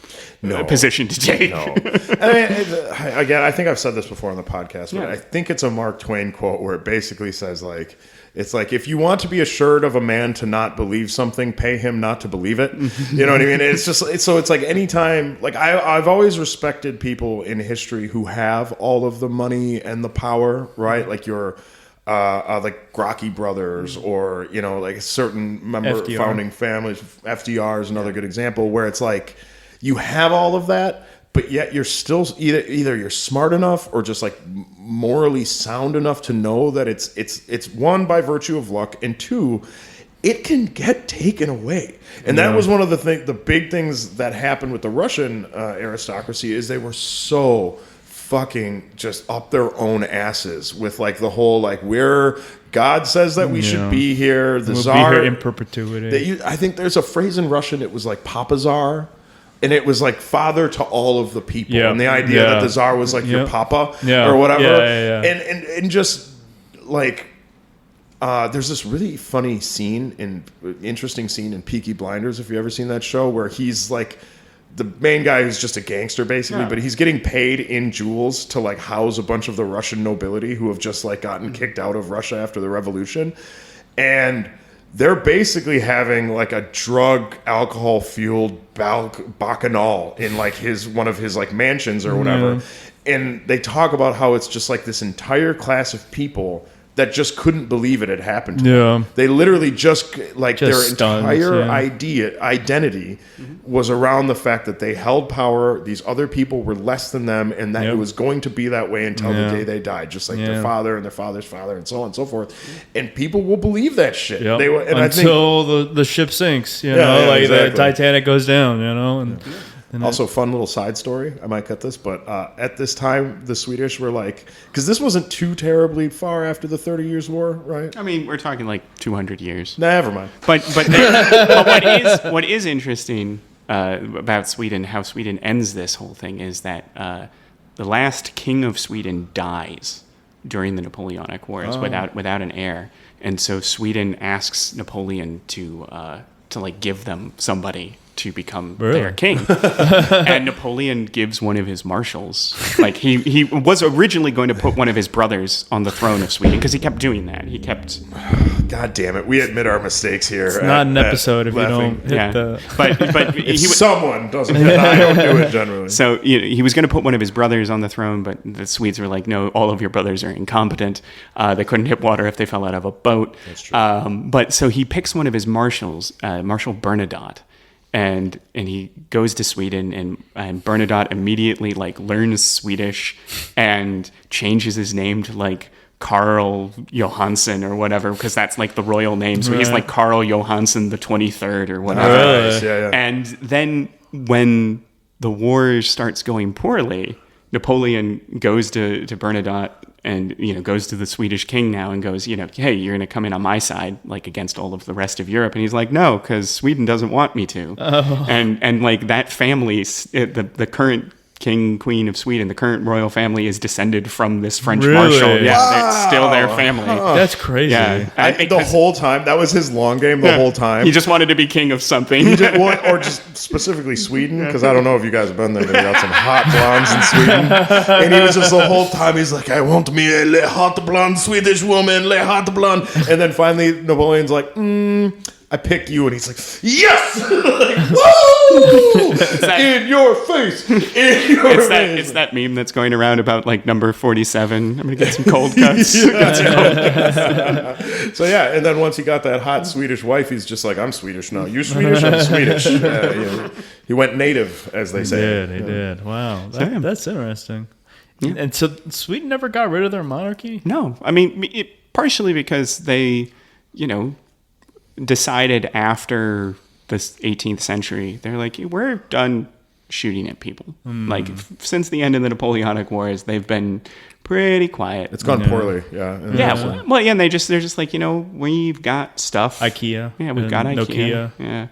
position to take. No. I mean, again, I think I've said this before on the podcast, but I think it's a Mark Twain quote where it basically says like, it's like, if you want to be assured of a man to not believe something, pay him not to believe it. You know what I mean? It's just, so it's like anytime, like I've always respected people in history who have all of the money and the power, right? Like your, like Grocki brothers or, you know, like a certain member FDR. founding families. FDR is another good example where it's like, you have all of that, but yet you're still either you're smart enough or just like morally sound enough to know that it's one, by virtue of luck, and two, it can get taken away. And that was one of the big things that happened with the Russian aristocracy is they were so fucking just up their own asses with like the whole like God says that we should be here. The We'll Tsar be here in perpetuity. I think there's a phrase in Russian. It was like Papa Tsar. and it was like father to all of the people, Yeah. and the idea Yeah. that the Tsar was like your papa Yeah. or whatever, Yeah. and just like there's this really funny interesting scene in Peaky Blinders, if you've ever seen that show, where he's like the main guy who's just a gangster basically, but he's getting paid in jewels to like house a bunch of the Russian nobility who have just like gotten kicked out of Russia after the revolution, and they're basically having like a drug alcohol fueled bacchanal in like one of his like mansions or whatever, and they talk about how it's just like this entire class of people that just couldn't believe it had happened to them. They literally just like their stunned, entire identity was around the fact that they held power, these other people were less than them, and that it was going to be that way until the day they died, just like their father and their father's father and so on and so forth. And people will believe that shit. Yep. They will, and until the ship sinks, you know, yeah, like exactly. the Titanic goes down, you know. And also, fun little side story. I might cut this, but at this time, the Swedish were like, because this wasn't too terribly far after the 30 Years' War, right? I mean, we're talking like 200 years. Never mind. But what is interesting about Sweden, how Sweden ends this whole thing, is that the last king of Sweden dies during the Napoleonic Wars without an heir, and so Sweden asks Napoleon to like give them somebody to become their king. And Napoleon gives one of his marshals. Like he was originally going to put one of his brothers on the throne of Sweden because he kept doing that. He kept. God damn it! We admit our mistakes here. It's not an episode if Laughing. you don't hit the. But someone doesn't. I don't do it generally. So he was going to put one of his brothers on the throne, but the Swedes were like, "No, all of your brothers are incompetent. They couldn't hit water if they fell out of a boat." That's true. But so he picks one of his marshals, Marshal Bernadotte. And he goes to Sweden, and Bernadotte immediately like learns Swedish and changes his name to like Carl Johansson or whatever, because that's like the royal name. So he's like Carl Johansson the 23rd or whatever. Nice. Yeah. And then when the war starts going poorly, Napoleon goes to Bernadotte and, goes to the Swedish king now and goes, hey, you're going to come in on my side, like against all of the rest of Europe. And he's like, no, because Sweden doesn't want me to. Oh. And like that family, the current king, queen of Sweden, the current royal family is descended from this French marshal. Yeah, Wow. it's still their family. Huh. That's crazy. Yeah. The whole time, that was his long game the whole time. He just wanted to be king of something. Or just specifically Sweden, because I don't know if you guys have been there, but they got some hot blondes in Sweden. And he was just the whole time, he's like, I want me a hot blonde Swedish woman, a hot blonde. And then finally, Napoleon's like, I pick you, and he's like, yes! Like, woo! In your face! In your face! It's that meme that's going around about like number 47. I'm going to get some cold cuts. So yeah, and then once he got that hot Swedish wife, he's just like, I'm Swedish now. You Swedish? I'm Swedish. He went native, as they say. He did. Wow. That's interesting. Yeah. And so Sweden never got rid of their monarchy? No. I mean, partially because they, decided after the 18th century, they're like, we're done shooting at people. Like, since the end of the Napoleonic Wars, they've been pretty quiet. It's gone poorly, yeah. And they're just like, we've got stuff. IKEA. Yeah, we've got IKEA. Nokia. Yeah.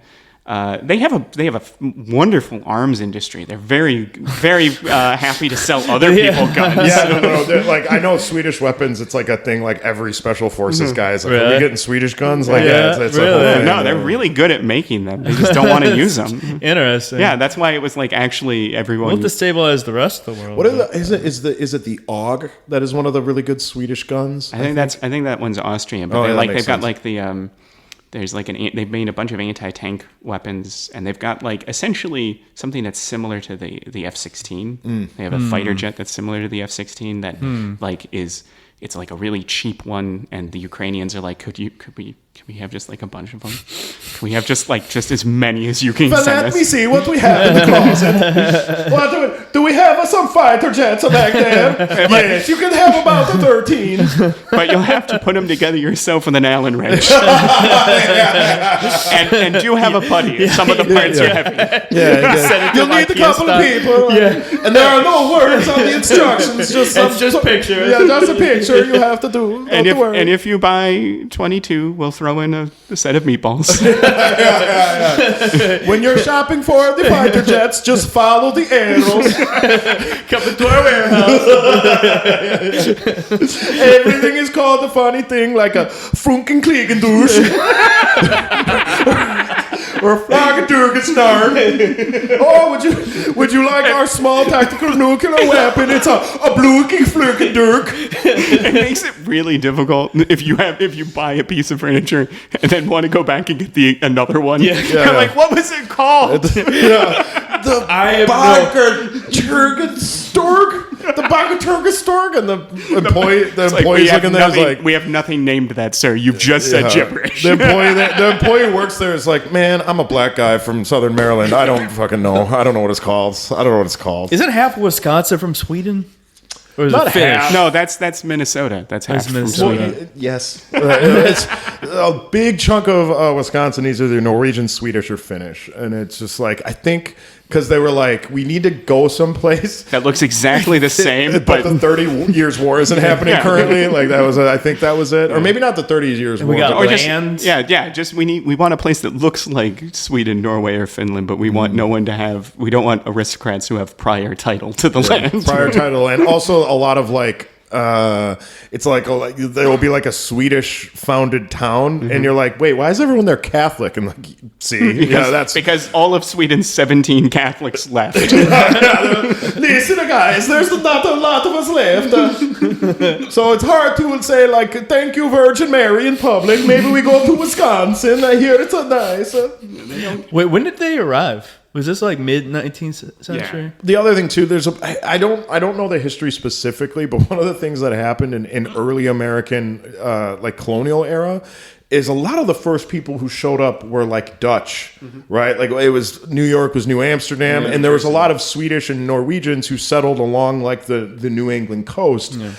They have a wonderful arms industry. They're very, very happy to sell other people guns. Yeah, no. Like, I know Swedish weapons. It's like a thing. Like every special forces guy is like, Really? are we getting Swedish guns? Like, it's really? a whole thing. No, they're really good at making them. They just don't want to use them. Interesting. Yeah, that's why it was like actually everyone. We'll destabilize the rest of the world. What is it the AUG that is one of the really good Swedish guns? I think that one's Austrian, but they've got like the there's like they've made a bunch of anti-tank weapons, and they've got like essentially something that's similar to the F-16. They have a fighter jet that's similar to the F-16 that like it's like a really cheap one, and the Ukrainians are like, could we have just like a bunch of them? Can we have just as many as you can send Let us? me see what we have in the closet. Do we have some fighter jets back there? Yes, you can have about 13. But you'll have to put them together yourself with an Allen wrench. and do have a putty if some of the parts are heavy. You'll need a couple of people. And there are no words on the instructions. It's just pictures. Yeah, just a picture you have to do. And if you buy 22, we'll throw in a set of meatballs. When you're shopping for the fighter jets, just follow the arrows. Come into our warehouse. Everything is called a funny thing, like a Funken Kliegendouche. Or Fragenturgenstarn. Oh, would you like our small tactical nuclear weapon? It's a Bluking Flurkendurk. It makes it really difficult if you buy a piece of furniture and then want to go back and get another one. You're like, what was it called? The Bagerturgenstorg? The Bagerturgenstorg? And the employee's looking there is like, we have nothing named that, sir. You've just said gibberish. The employee works there is like, man, I'm a black guy from Southern Maryland. I don't fucking know. I don't know what it's called. Isn't half of Wisconsin from Sweden? Or is Not it Finnish? half. No, that's Minnesota. That's half from Minnesota. Sweden. Yes. It's a big chunk of Wisconsin is either Norwegian, Swedish, or Finnish. And it's just like, I think, because they were like, we need to go someplace. That looks exactly the same, but the 30 Years' War isn't happening currently. Like I think that was it. Or maybe not the 30 Years' War. We got or land. just we want a place that looks like Sweden, Norway, or Finland, but we want no one to have. We don't want aristocrats who have prior title to the land. Prior title, and also a lot of like. It's like there will be like a Swedish founded town, and you're like, wait, why is everyone there Catholic? And like, see, that's because all of Sweden's 17 Catholics left. Listen, guys, there's not a lot of us left, so it's hard to say like, thank you, Virgin Mary in public. Maybe we go to Wisconsin. I hear it's a nice. Wait, when did they arrive? Was this like mid 19th century? Yeah. The other thing too, I don't know the history specifically, but one of the things that happened in early American like colonial era is a lot of the first people who showed up were like Dutch, right? Like it was New York was New Amsterdam, and there was a lot of Swedish and Norwegians who settled along like the New England coast. Yeah.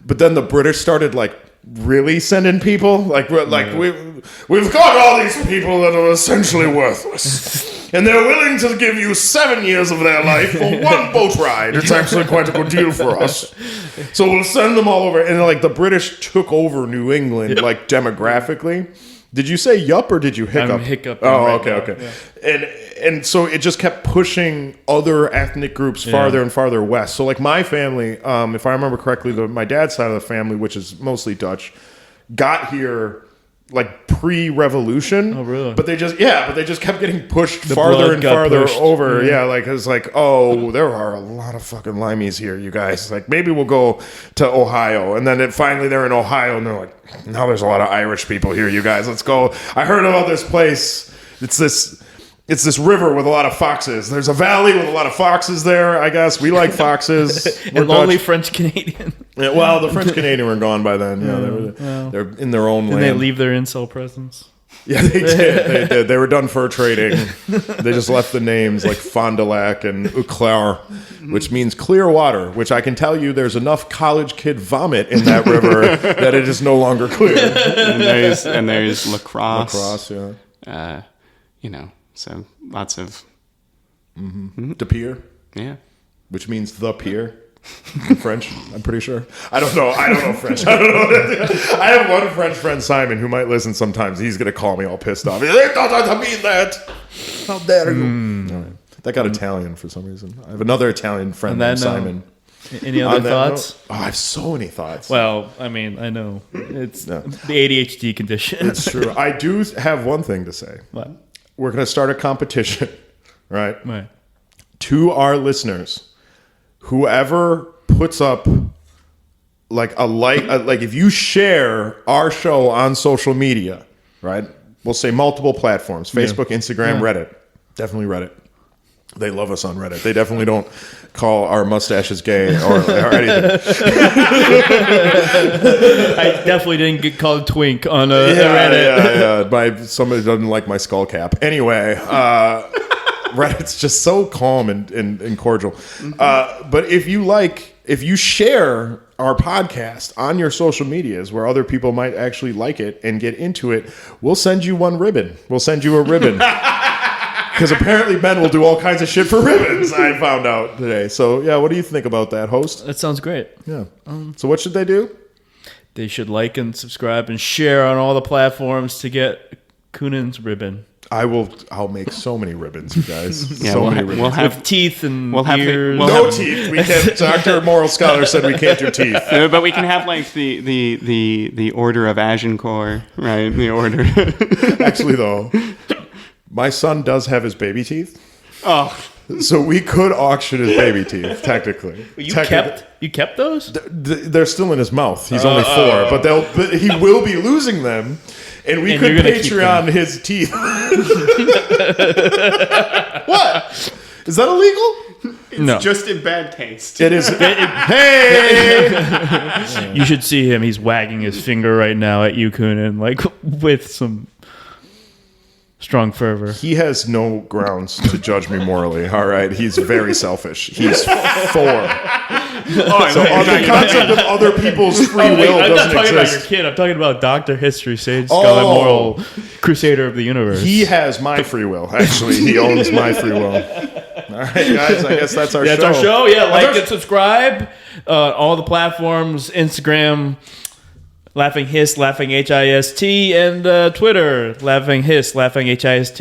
But then the British started like really sending people we've got all these people that are essentially worthless. And they're willing to give you 7 years of their life for one boat ride. It's actually quite a good deal for us. So we'll send them all over. And like the British took over New England, like demographically. Did you say yup or did you hiccup? I'm hiccup. Oh, okay. Yeah. And so it just kept pushing other ethnic groups farther and farther west. So like my family, if I remember correctly, my dad's side of the family, which is mostly Dutch, got here like pre-revolution. Oh, really? But they just kept getting pushed farther and farther over. Yeah, like it's like, oh, there are a lot of fucking limeys here, you guys. Like maybe we'll go to Ohio, and then finally they're in Ohio, and they're like, now there's a lot of Irish people here, you guys. Let's go. I heard about this place. It's this river with a lot of foxes. There's a valley with a lot of foxes there, I guess. We like foxes. And only French Canadian. Yeah, well, the French Canadian were gone by then. Yeah, they're in their own land. Did they leave their incel presence? Yeah, they did. They were done fur trading. They just left the names like Fond du Lac and Eau Claire, which means clear water, which I can tell you there's enough college kid vomit in that river that it is no longer clear. And there's lacrosse. Lacrosse, yeah. So lots of De Pier, yeah, which means the pier in French. I'm pretty sure. I don't know French. I don't know. I have one French friend, Simon, who might listen sometimes. He's gonna call me all pissed off. He's like, "Don't mean that. How dare you?" All right. That got Italian for some reason. I have another Italian friend named Simon. Any other thoughts? I have so many thoughts. Well, I mean, I know it's the ADHD condition. It's true. I do have one thing to say. What? We're going to start a competition, right? Right. To our listeners, whoever puts up like like if you share our show on social media, right? We'll say multiple platforms, Facebook, Instagram, Reddit. Definitely Reddit. They love us on Reddit. They definitely don't call our mustaches gay or anything. I definitely didn't get called twink on Reddit. Yeah. Somebody doesn't like my skull cap. Anyway, Reddit's just so calm and cordial. But if you share our podcast on your social medias where other people might actually like it and get into it, we'll send you one ribbon. We'll send you a ribbon. Because apparently men will do all kinds of shit for ribbons, I found out today. So, yeah, what do you think about that, host? That sounds great. Yeah. So what should they do? They should like and subscribe and share on all the platforms to get Coonen's ribbon. I'll make so many ribbons, you guys. Yeah, so many ribbons. we'll have With teeth and we'll have the- ears. we'll no have- teeth. We can't. Dr. Moral Scholar said we can't do teeth. but we can have like the order of Agincourt, right? The order. Actually, though, my son does have his baby teeth. Oh, So we could auction his baby teeth, technically. You kept those? They're still in his mouth. He's only 4, but he will be losing them, and we And could you're gonna keep Patreon his teeth. What? Is that illegal? it's No. just in bad taste. It is. Hey! You should see him. He's wagging his finger right now at you, Coonen, like with some strong fervor. He has no grounds to judge me morally. All right, he's very selfish. He's 4. Oh, So the concept of other people's free will I'm not doesn't talking about your exist. kid. I'm talking about Dr. History, Sage Scholar, Moral Crusader of the Universe. He has my free will. Actually, he owns my free will. All right, guys. I guess that's our show. That's our show. Yeah, like and subscribe. All the platforms: Instagram, Laughing Hiss, Laughing HIST, and Twitter, Laughing Hiss, Laughing HIST.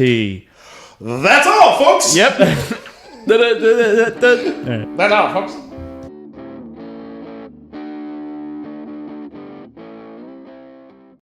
That's all, folks. Yep. All right. That's all, folks.